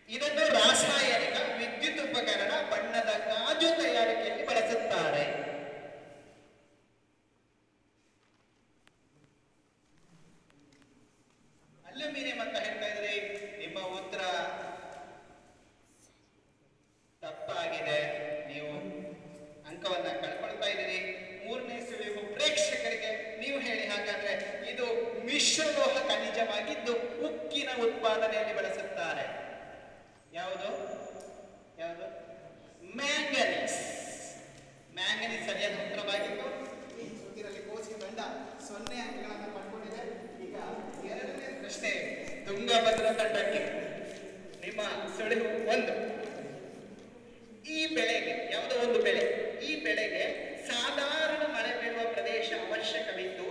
ಇದನ್ನು ರಾಸಾಯನಿಕ, ವಿದ್ಯುತ್ ಉಪಕರಣ, ಬಣ್ಣದ ಗಾಜು ತಯಾರಿಕೆಯಲ್ಲಿ ಬಳಸುತ್ತಾರೆ. ಅಲ್ಯೂಮಿನಿಯಂ ಅಂತ ಹೇಳ್ತಾ ಇದ್ರೆ ನಿಮ್ಮ ಉತ್ತರ ತಪ್ಪಾಗಿದೆ, ನೀವು ಅಂಕವನ್ನ ಕಳ್ಕೊಳ್ತಾ ಇದ್ದೀರಿ. ಮೂರನೇ ಸುಳಿವು ಪ್ರೇಕ್ಷಕರಿಗೆ ನೀವು ಹೇಳಿ. ಹಾಗಾದ್ರೆ ಇದು ಮಿಶ್ರಲೋಹ ಖನಿಜವಾಗಿದ್ದು ಉಕ್ಕಿನ ಉತ್ಪಾದನೆಯಲ್ಲಿ ಬಳಸುತ್ತಾರೆ. ಯಾವುದು? ಮ್ಯಾಂಗನೀಸ್. ಮ್ಯಾಂಗನೀಸ್ ಸರಿಯಾದ ಉತ್ತರವಾಗಿತ್ತು. ಈ ಸುತ್ತಿನಲ್ಲಿ ಕೋಸಿ ತಂಡ 0 ಅಂಕಗಳನ್ನು ಪಡ್ಕೊಂಡಿದೆ. ಈಗ ಎರಡನೇ ಪ್ರಶ್ನೆ ತುಂಗಭದ್ರಾ ತಂಡಕ್ಕೆ. ನಿಮ್ಮ ಸುಳಿವು 1, ಈ ಬೆಳೆಗೆ ಯಾವುದೋ ಒಂದು ಬೆಳೆ, ಈ ಬೆಳೆಗೆ ಸಾಧಾರಣ ಮಳೆ ಬೀಳುವ ಪ್ರದೇಶ ಅವಶ್ಯಕವಿದ್ದು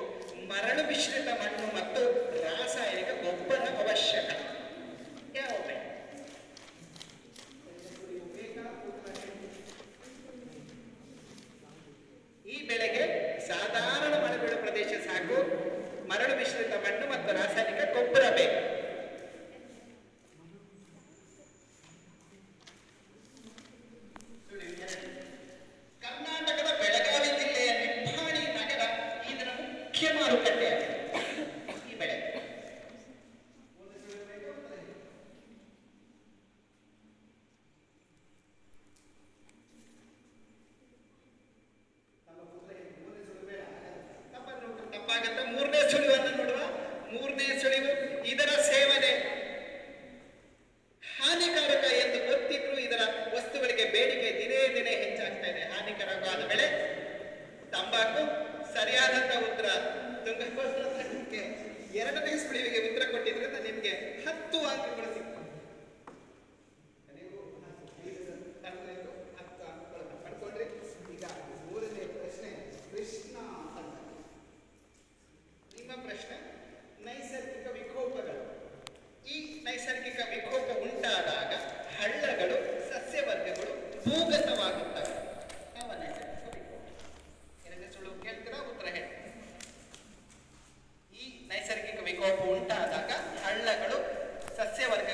ಮರಳು ಮಿಶ್ರಿತ ಮಣ್ಣು ಮತ್ತು ರಾಸಾಯನಿಕ ಗೊಬ್ಬರ ಅವಶ್ಯಕ. ಯಾವ ಬೆಳೆ? ಈ ಬೆಳೆಗೆ ಸಾಧಾರಣ ಮಳೆ ಬೀಳುವ ಪ್ರದೇಶ ಸಾಕು, ಮರಳು ಮಿಶ್ರಿತ ಮಣ್ಣು ಮತ್ತು ರಾಸಾಯನಿಕ ಗೊಬ್ಬರ ಬೇಕು. ಕರ್ನಾಟಕದ ಬೆಳಗಾವಿ ಜಿಲ್ಲೆಯ ನಿಪ್ಪಾಣಿ ನಗರ ಇದರ ಮುಖ್ಯ ಮಾರುಕಟ್ಟೆಯಾಗಿದೆ. ಈ ಬೆಳೆ ತಪ್ಪಾಗತ್ತ. ಮೂರನೇ ಸುಳಿವನ್ನು ನೋಡುವ. ಮೂರನೇ ಸುಳಿವು, ಇದರ ಸೇವನೆ ಹಾನಿಕಾರಕ ಎಂದು ಗೊತ್ತಿದ್ರು ಇದರ ವಸ್ತುಗಳಿಗೆ ಬೇಡಿಕೆ ದಿನೇ ದಿನೇ ಹೆಚ್ಚಾಗ್ತಾ ಇದೆ. ಹಾನಿಕಾರಕವಾದ ಬೆಳೆ ತಂಬಾಕು. ಸರಿಯಾದಂತ ಉತ್ತರ ತುಂಗಭದ್ರಾ ತಂಡಕ್ಕೆ. ಎರಡನೇ ಸುಳಿವಿಗೆ ಉತ್ತರ ಕೊಟ್ಟಿದ್ರಿಂದ ನಿಮಗೆ 10 ಅಂಕಗಳು ಸಿಕ್ಕು. ನೀವು 10 ಅಂಕಗಳನ್ನು ಪಡ್ಕೊಂಡ್ರಿ. ಈಗ ಮೂರನೇ ಪ್ರಶ್ನೆ ಕೃಷ್ಣ ತಂಡ. ನಿಮ್ಮ ಪ್ರಶ್ನೆ ನೈಸರ್ಗಿಕ ವಿಕೋಪಗಳು. ಈ ನೈಸರ್ಗಿಕ ವಿಕೋಪ ಉಂಟಾದಾಗ ಹಳ್ಳಗಳು, ಸಸ್ಯವರ್ಗಗಳು ಭೂಗತವಾಗುತ್ತವೆ. ಯಾವ ನೈಸರ್ಗಿಕ ವಿಕೋಪ? ಎರಡನೇ ಸುಳಿವು ಕೇಳ್ತೀರಾ, ಉತ್ತರ ಹೇಳಿ. ಈ ನೈಸರ್ಗಿಕ ವಿಕೋಪ ಉಂಟಾದಾಗ ಹಳ್ಳಗಳು, ಸಸ್ಯವರ್ಗ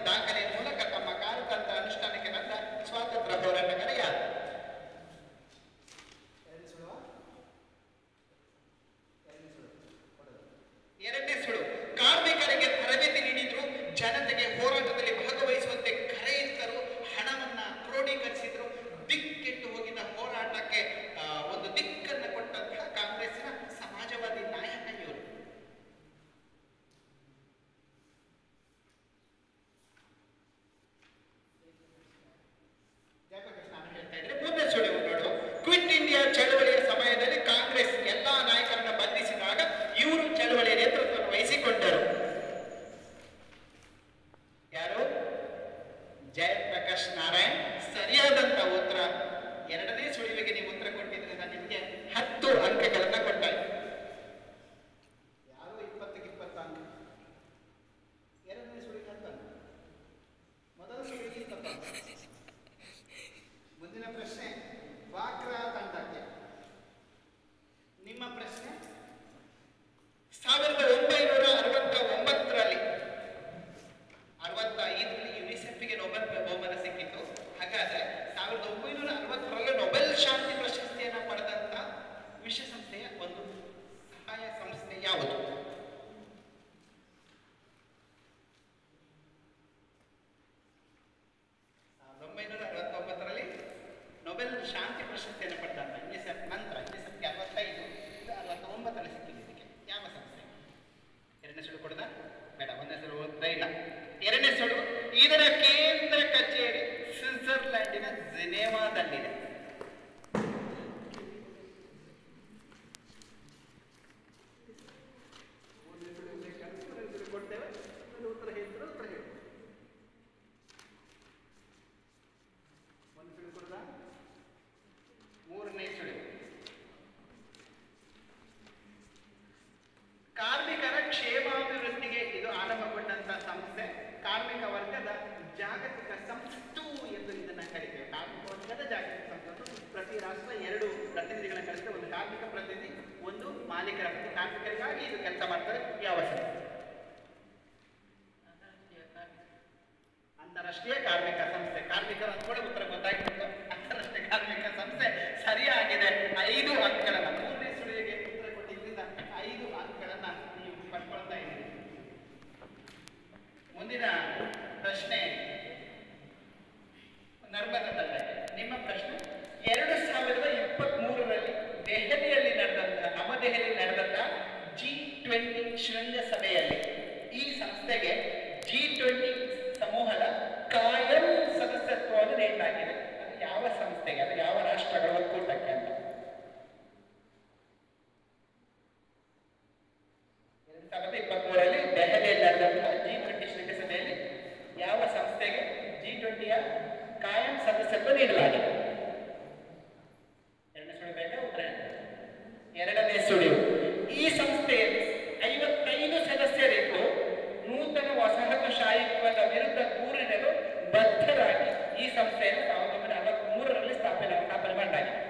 ದಾಖಲೆಯ ಮೂಲಕ ತಮ್ಮ ಕಾರ್ಯತಂತ್ರ ಅನುಷ್ಠಾನಕ್ಕೆ ಬಂದ ಸ್ವಾತಂತ್ರ್ಯ ಹೋರಾಟಗಾರ ಯಾರು? ಎರಡನೇ ಸುಳು, ಕಾರ್ಮಿಕರಿಗೆ ತರಬೇತಿ ನೀಡಿದ್ರು, ಜನತೆಗೆ ಹೋರಾಟದಲ್ಲಿ ಭಾಗವಹಿಸುವಂತೆ ಕರೆ ಇತ್ತರು, ಹಣವನ್ನ ಕ್ರೋಢೀಕರಿಸಿದ್ರು, ದಿಕ್ಕೆಟ್ಟು ಹೋಗಿದ್ದ ಹೋರಾಟಕ್ಕೆ ಒಂದು ದಿಕ್ಕನ್ನು ಕೊಟ್ಟಂತಹ ಕಾಂಗ್ರೆಸ್ಸಿನ ಸಮಾಜವಾದಿ ನಾಯಕ ಇವರು. ನಾನು ಹೇಳ್ತಾ ಇದ್ರೆ ಮೂರನೇ ಸುಳು ನೋಡು, ಕ್ವಿಟ್ ಇಂಡಿಯಾ ಚಳವಳಿಯ ಸಮಯದಲ್ಲಿ ಕಾಂಗ್ರೆಸ್ ಎಲ್ಲಾ ನಾಯಕರನ್ನ ಬಂಧಿಸಿದಾಗ ಇವರು ಚಳವಳಿಯ ನೇತೃತ್ವವನ್ನು ವಹಿಸಿಕೊಂಡರು. ಯಾರು? ಜಯಪ್ರಕಾಶ್ ನಾರಾಯಣ್. ಸರಿಯಾದಂತ ಉತ್ತರ. ಎರಡನೇ ಸುಳಿವಿಗೆ ನೀವು ಉತ್ತರ ಕೊಟ್ಟಿದ್ರೆ ನಾನು ನಿಮಗೆ 10 ಅಂಕಗಳನ್ನ ಕೊಟ್ಟಾಯ್ತು. ಯಾರು 20ಕ್ಕೆ 20 ಅಂಕ. ಎರಡನೇ ಸುಳಿಗೆ 10 ಅಂಕ, ಮೊದಲ ಸುಳಿಗೆ 20 ಅಂಕ. ಮುಂದಿನ ಪ್ರಶ್ನೆ ವಾಕ್ರಾ ತಂಡಕ್ಕೆ. ನಿಮ್ಮ ಪ್ರಶ್ನೆ 1969ರಲ್ಲಿ 65ರಲ್ಲಿ ಯುನಿಸೆಫ್ಗೆ ನೊಬೆಲ್ ಬಹುಮಾನ ಸಿಕ್ಕಿತ್ತು. ಹಾಗಾದ್ರೆ 1960ರಲ್ಲಿ ನೊಬೆಲ್ ಶಾಂತಿ ಪ್ರಶಸ್ತಿಯನ್ನು ಪಡೆದಂತ ವಿಶ್ವಸಂಸ್ಥೆಯ ಒಂದು ಸಹಾಯ ಸಂಸ್ಥೆ ಯಾವುದು? 1969ರಲ್ಲಿ ನೊಬೆಲ್ ಶಾಂತಿ ಪ್ರಶಸ್ತಿಯನ್ನು ಪಡೆದಂತ ಯುನಿಸೆಫ್ ನಂತರ ಯುನಿಸೆಫ್ಗೆ 65, ಇದು 69ರಲ್ಲಿ ಸಿಕ್ಕಿದೆ. ಇದಕ್ಕೆ ಯಾವ ಸಂಸ್ಥೆ? ಎರಡನೇ ಸುಳು ಕೊಡದ ಬೇಡ, ಒಂದನೇ ಸುಳು ಓದ್ತಾ ಇಲ್ಲ. ಎರಡನೇ ಸುಳು, ಇದರ ಕೇಂದ್ರ ಕಚೇರಿ ಸ್ವಿಟ್ಜರ್ಲ್ಯಾಂಡಿನ ಜಿನೇವಾದಲ್ಲಿದೆ. ಕೊಡ್ತೇವೆ, ಉತ್ತರ ಹೇಳಿದ್ರೆ ಉತ್ತರ ಹೇಳಿ. ಒಂದು ಸುಳು ಕೊಡದ. ಮೂರನೇ ಸುಳು, ಕಾರ್ಮಿಕರ ಕ್ಷೇಮಾಭಿವೃದ್ಧಿಗೆ ಇದು ಆರಂಭಗೊಂಡಂತಹ ಸಂಸ್ಥೆ. ಕಾರ್ಮಿಕ ವರ್ಗದ ಜಾಗತಿಕ ಸಂಸ್ಥು ಎಂದು ಇದನ್ನ ಕರೀತೇವೆ. ಕಾರ್ಮಿಕ ವರ್ಗದ ಜಾಗತಿಕ ಸಂಸ್ಥೆ. ಪ್ರತಿ ರಾಷ್ಟ್ರ 2 ಪ್ರತಿನಿಧಿಗಳನ್ನ ಕರೆಸ್ತೇವೆ, ಒಂದು ಕಾರ್ಮಿಕ ಪ್ರತಿನಿಧಿ, ಒಂದು ಮಾಲೀಕರ ಪ್ರತಿನಿಧಿ. ಕಾರ್ಮಿಕರಿಗಾಗಿ ಇದು ಕೆಲಸ ಮಾಡ್ತಾರೆ. ಯಾವ ಸಂಸ್ಥೆ? ಅಂತಾರಾಷ್ಟ್ರೀಯ ಕಾರ್ಮಿಕ ಸಂಸ್ಥೆ. ಕಾರ್ಮಿಕರು ಅಂದ್ಕೊಳ್ಳಿ, ಉತ್ತರ ಗೊತ್ತಾಗಿತ್ತು. ಅಂತಾರಾಷ್ಟ್ರೀಯ ಕಾರ್ಮಿಕ ಸಂಸ್ಥೆ ಸರಿಯಾಗಿದೆ. 5 ಅಂಕಗಳನ್ನ, ಮೂರನೇ ಸುಳಿಗೆ ಉತ್ತರ ಕೊಟ್ಟಿದ್ದರಿಂದ 5 ಅಂಕಗಳನ್ನ ನೀವು ಪಡ್ಕೊಳ್ತಾ ಇದ್ದೀರಿ. ಮುಂದಿನ ಪ್ರಶ್ನೆ ನರ್ಮದಾ ತಂಡಕ್ಕೆ. ನಿಮ್ಮ ಪ್ರಶ್ನೆ 2023ರಲ್ಲಿ ನವದೆಹಲಿಯಲ್ಲಿ ನಡೆದಂತ G20 ಶೃಂಗಸಭೆಯಲ್ಲಿ ಈ ಸಂಸ್ಥೆಗೆ G20 ಸಮೂಹದ ಕಾಯಂ ಸದಸ್ಯತ್ವವನ್ನು ನೀಡಲಾಗಿದೆ. ಅದು ಯಾವ ಸಂಸ್ಥೆಗೆ? ಅದು ಯಾವ ರಾಷ್ಟ್ರಗಳ ಒಕ್ಕೂಟಕ್ಕೆ ಅಂತ? 2023ರಲ್ಲಿ ದೆಹಲಿಯಲ್ಲಿ ನಡೆದಂತಹ G20 ಶೃಂಗಸಭೆಯಲ್ಲಿ ಯಾವ ಸಂಸ್ಥೆಗೆ G20ಯ ಕಾಯಂ ಸದಸ್ಯತ್ವ ನೀಡಲಾಗಿದೆ? ಎರಡನೇ ಸುಳಿವು ಬೇಕಾ? ಉತ್ತರ. ಎರಡನೇ ಸುಳಿವು, ಈ ಸಂಸ್ಥೆಯಲ್ಲಿ 55 ಸದಸ್ಯರಿದ್ದು ನೂತನ ವಸಾಹತುಶಾಹಿತ್ವದ ವಿರುದ್ಧ ದೂರಿಡಲು ಬದ್ಧರಾಗಿ ಈ ಸಂಸ್ಥೆಯನ್ನು 1943ರಲ್ಲಿ ಸ್ಥಾಪನೆ ಮಾಡಲಾಗಿದೆ.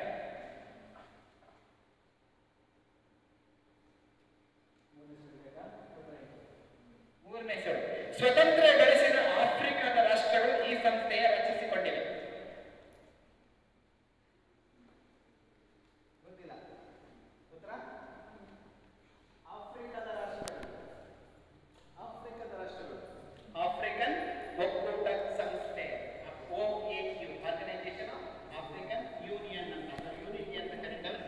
ಮೂರನೇ ಸುಳಿವು, ಸ್ವತಂತ್ರ ಗಳಿಸಿದ ಆಫ್ರಿಕಾದ ರಾಷ್ಟ್ರಗಳು ಈ ಸಂಸ್ಥೆಯ ರಚಿಸಿಕೊಂಡಿವೆ. ಗೊತ್ತಿಲ್ಲ ಉತ್ತರ? ಆಫ್ರಿಕಾದ ರಾಷ್ಟ್ರಗಳು. ಆಫ್ರಿಕನ್ ಒಕ್ಕೂಟ ಸಂಸ್ಥೆ, OAU, organisation of African union ಅಂತ, ಯೂನಿಟಿ ಅಂತ ಕರೀತಾರೆ.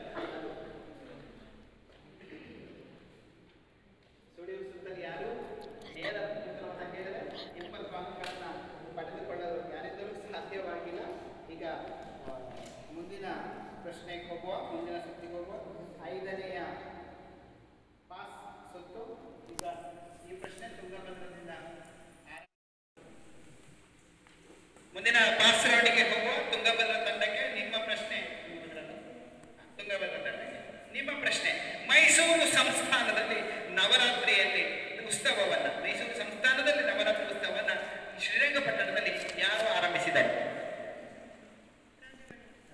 ಸುಳಿವು ಸುತ್ತಲು ಯಾರು ನೇರ ಉತ್ತರವನ್ನು ಕೇಳಿದರೆ 20 ಅಂಕಗಳನ್ನು ಪಡೆದುಕೊಳ್ಳಲು ಯಾರಿದ್ದರೂ ಸಾಧ್ಯವಾಗಿಲ್ಲ. ಈಗ ಮುಂದಿನ ಪ್ರಶ್ನೆಗೆ ಹೋಗುವ, ಮುಂದಿನ ಸುತ್ತಿಗೆ ಹೋಗುವ. 5ನೆಯ ಪಾಸ್ ಸುತ್ತು. ಈಗ ಈ ಪ್ರಶ್ನೆ ತುಂಗಭದ್ರದಿಂದ ಮುಂದಿನ ಪಾಸ್ ರೌಂಡಿಗೆ ಹೋಗುವ. ತುಂಗಭದ್ರಾ ತಂಡಕ್ಕೆ ನಿಮ್ಮ ಪ್ರಶ್ನೆ. ತುಂಗಭದ್ರಾ ತಂಡಕ್ಕೆ ನಿಮ್ಮ ಪ್ರಶ್ನೆ, ಮೈಸೂರು ಸಂಸ್ಥಾನದಲ್ಲಿ ನವರಾತ್ರಿಯಲ್ಲಿ ಉತ್ಸವವನ್ನ, ಮೈಸೂರು ಸಂಸ್ಥಾನದಲ್ಲಿ ನವರಾತ್ರಿ ಉತ್ಸವವನ್ನ ಶ್ರೀರಂಗಪಟ್ಟಣದಲ್ಲಿ ಯಾರು ಆರಂಭಿಸಿದ್ದಾರೆ?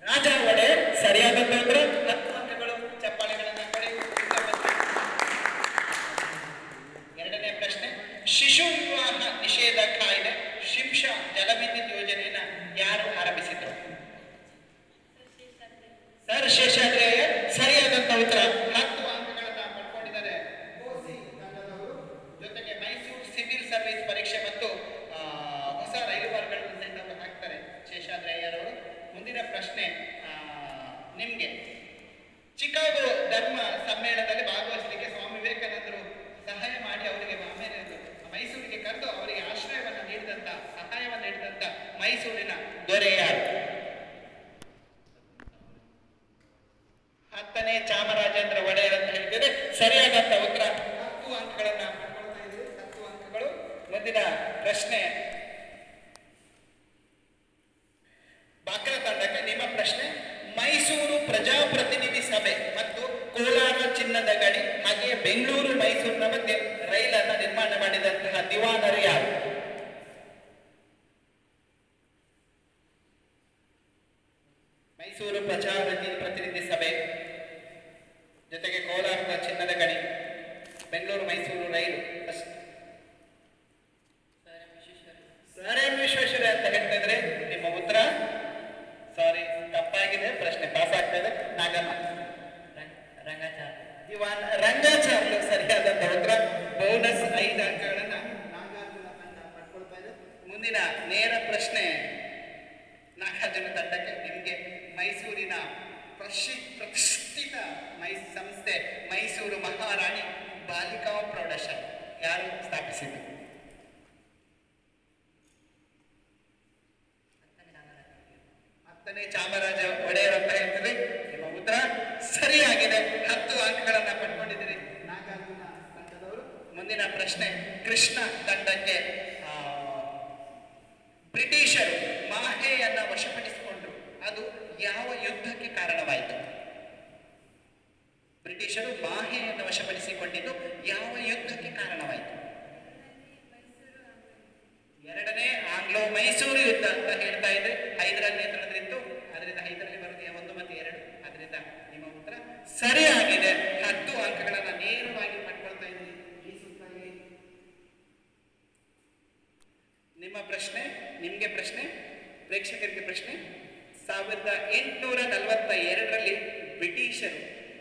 ರಾಜ ಒಡೆಯರ್. ಸರಿಯಾದಂತ ಉತ್ತರ. 10 ಅಂಕಗಳು. ಚಪ್ಪಾಳೆಗಳನ್ನ ಕೊಡಿ. ಎರಡನೇ ಪ್ರಶ್ನೆ, ಶಿಶು ವಿವಾಹ ನಿಷೇಧ ಕಾಯ್ದೆ ದೊರೆ ಯಾರು? 10ನೇ ಚಾಮರಾಜೇಂದ್ರ ಒಡೆಯರ್ ಅಂತ ಹೇಳ್ತಿದ್ರೆ ಸರಿಯಾದಂತ ಉತ್ತರ. 10 ಅಂಕಗಳನ್ನ ಪಡ್ಕೊಳ್ತಾ ಇದ್ದೀವಿ. 10 ಅಂಕಗಳು. ಮುಂದಿನ ಪ್ರಶ್ನೆ ಬಾಕ್ರ ತಂಡಕ್ಕೆ. ನಿಮ್ಮ ಪ್ರಶ್ನೆ, ಮೈಸೂರು ಪ್ರಜಾಪ್ರತಿನಿಧಿ ಸಭೆ ಮತ್ತು ಕೋಲಾರ ಚಿನ್ನದ ಗಣಿ ಹಾಗೆ ಬೆಂಗಳೂರು ಮೈಸೂರಿನ ಮಧ್ಯೆ ರೈಲನ್ನು ನಿರ್ಮಾಣ ಮಾಡಿದಂತಹ ದಿವಾನರು ಯಾರು? ಮೈಸೂರು ಪ್ರಜಾಪ್ರತಿನಿಧಿ ಸಭೆ ಜೊತೆಗೆ ಕೋಲಾರದ ಚಿನ್ನದ ಗಣಿ, ಬೆಂಗಳೂರು ಮೈಸೂರು ರೈಲು. ಸರ್ ಎಂ ವಿಶ್ವೇಶ್ವರಯ್ಯ ಅಂತ ಹೇಳ್ತಾ ಇದ್ರೆ ನಿಮ್ಮ ಉತ್ತರ ಸಾರಿ ತಪ್ಪಾಗಿದೆ. ಪ್ರಶ್ನೆ ಪಾಸ್ ಆಗ್ತಾ ಇದೆ. ನಾಗಮ್ಮ ದಿವಾನ್ ರಂಗಾಚಾರ್ಯ ಸರಿಯಾದಂತ ಉತ್ತರ. ಬೋನಸ್ 5 ಅಂಕಗಳನ್ನ ನಾಗಾರ್ಜುನ ತಂಡ ಪಡ್ಕೊಳ್ತಾ ಇದೆ. ಮುಂದಿನ ನೇರ ಪ್ರಶ್ನೆ ನಾಗಾರ್ಜುನ ತಂಡಕ್ಕೆ. ನಿಮ್ಗೆ ಮೈಸೂರಿನ ಪ್ರತಿಷ್ಠಿತ ಸಂಸ್ಥೆ ಮೈಸೂರು ಮಹಾರಾಣಿ ಬಾಲಿಕಾ ಪ್ರೌಢಶಾಲೆ ಯಾರು ಸ್ಥಾಪಿಸಿದ್ರು? 10ನೇ ಚಾಮರಾಜ ಒಡೆಯರ್ ಅಂತ ಹೇಳ್ತೀವಿ. ನಿಮ್ಮ ಉತ್ತರ ಸರಿಯಾಗಿದೆ. 10 ಅಂಕಗಳನ್ನ ಪಡ್ಕೊಂಡಿದ್ದೀರಿ ನಾಗಾರ್ಜುನ ತಂಡದವರು. ಮುಂದಿನ ಪ್ರಶ್ನೆ ಕೃಷ್ಣ ತಂಡಕ್ಕೆ. ಬ್ರಿಟಿಷರು ಮಾಹೆಯನ್ನ ವಶಪಡಿಸಿಕೊಂಡ್ರು, ಅದು ಯಾವ ಯುದ್ಧಕ್ಕೆ ಕಾರಣವಾಯಿತು? ಬ್ರಿಟಿಷರು ಮಾಹೆಯನ್ನು ವಶಪಡಿಸಿಕೊಂಡಿದ್ದು ಯಾವ ಯುದ್ಧಕ್ಕೆ ಕಾರಣವಾಯಿತು? 2ನೇ ಆಂಗ್ಲೋ ಮೈಸೂರು ಯುದ್ಧ ಅಂತ ಹೇಳ್ತಾ ಇದೆ. ಹೈದರಾಲಿ ನೇತೃತ್ವದಲ್ಲಿತ್ತು. ಅದರಿಂದ ಹೈದರಾಲಿ ಬರೋದು 1 ಮತ್ತು 2. ಅದರಿಂದ ನಿಮ್ಮ ಉತ್ತರ ಸರಿಯಾಗಿದೆ. 10 ಅಂಕಗಳನ್ನ ನೇರವಾಗಿ ಪಡ್ಕೊಳ್ತಾ ಇದ್ದೀವಿ ಈ ಸುತ್ತಲ್ಲಿ. ನಿಮ್ಮ ಪ್ರಶ್ನೆ, ನಿಮ್ಗೆ ಪ್ರಶ್ನೆ, ಪ್ರೇಕ್ಷಕರಿಗೆ ಪ್ರಶ್ನೆ. 1842ರಲ್ಲಿ ಬ್ರಿಟಿಷರು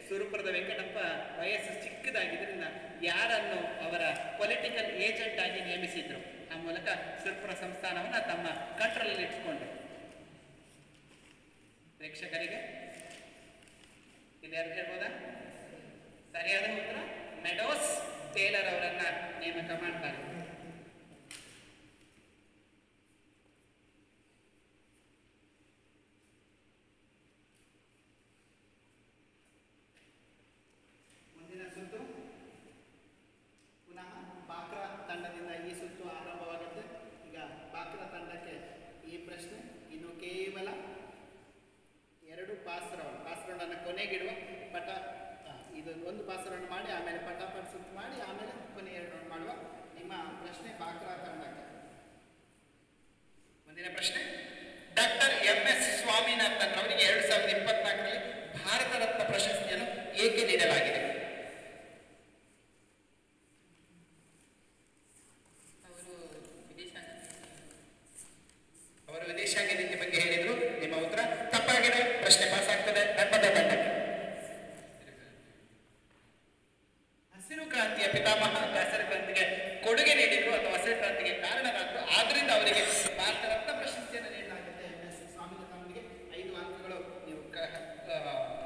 ಸುರಪುರದ ವೆಂಕಟಪ್ಪ ವಯಸ್ಸು ಚಿಕ್ಕದಾಗಿದ್ದರಿಂದ ಯಾರನ್ನು ಅವರ ಪೊಲಿಟಿಕಲ್ ಏಜೆಂಟ್ ಆಗಿ ನೇಮಿಸಿದ್ರು. ಆ ಮೂಲಕ ಸುರಪುರ ಸಂಸ್ಥಾನವನ್ನು ತಮ್ಮ ಕಂಟ್ರೋಲಲ್ಲಿ ಇಟ್ಕೊಂಡ್ರು. ಪ್ರೇಕ್ಷಕರಿಗೆ ಇದ್ಯಾರು ಹೇಳ್ಬೋದಾ? ಸರಿಯಾದ ಉತ್ತರ ಮೆಡೋಸ್ ಟೇಲರ್ ಅವರನ್ನ ನೇಮಕ ಮಾಡ್ತಾರೆ. ಮುಂದಿನ ಸುತ್ತು ಪುನಃ ಬಾಕ್ರ ತಂಡದಿಂದ ಈ ಸುತ್ತು ಆರಂಭವಾಗುತ್ತೆ. ಈಗ ಬಾಕ್ರ ತಂಡಕ್ಕೆ ಈ ಪ್ರಶ್ನೆ. ಇನ್ನು ಕೇವಲ 2 ಪಾಸ್ ರೌಂಡನ್ನು ಕೊನೆಗಿಡುವ. ಇದು 1 ಪಾಸ್ ರೌಂಡ್ ಮಾಡಿ ಆಮೇಲೆ ಪಟಾಪಟ್ ಸುತ್ತು ಮಾಡಿ ಆಮೇಲೆ ಕೊನೆ 2 ರೌಂಡ್ ಮಾಡುವ. ನಿಮ್ಮ ಪ್ರಶ್ನೆ ಬಾಕ್ರ ತಂಡಕ್ಕೆ. ಮುಂದಿನ ಪ್ರಶ್ನೆ, ಡಾಕ್ಟರ್ MS ಸ್ವಾಮಿನಾಥನ್ ಅವರಿಗೆ 2024ರಲ್ಲಿ ಭಾರತ ರತ್ನ ಪ್ರಶಸ್ತಿಯನ್ನು ಏಕೆ ನೀಡಲಾಗಿದೆ? ಅವರು ವಿದೇಶಾಂಗ ನೀತಿ ಬಗ್ಗೆ ಹೇಳಿದ್ರು. ನಿಮ್ಮ ಉತ್ತರ ತಪ್ಪಾಗಿದೆ. ಪ್ರಶ್ನೆ ಪಾಸ್ ಆಗ್ತದೆ. ಧರ್ಮದ ತಂಡಕ್ಕೆ. ಹಸಿರು ಕ್ರಾಂತಿಯ ಪಿತಾಮಹ, ಹಸಿರು ಕ್ರಾಂತಿಗೆ ಕೊಡುಗೆ ನೀಡಿದ್ರು ಅಥವಾ ಹಸಿರು ಕ್ರಾಂತಿಗೆ ಕಾರಣರಾದ್ರು. ಆದ್ರಿಂದ ಅವರಿಗೆ ಭಾರತ ರತ್ನ ಪ್ರಶಸ್ತಿಯನ್ನು ನೀಡಲಾಗುತ್ತೆ. MS ಸ್ವಾಮಿನಾಥನ್ ಅವರಿಗೆ 5 ಅಂಕಗಳು ನೀವು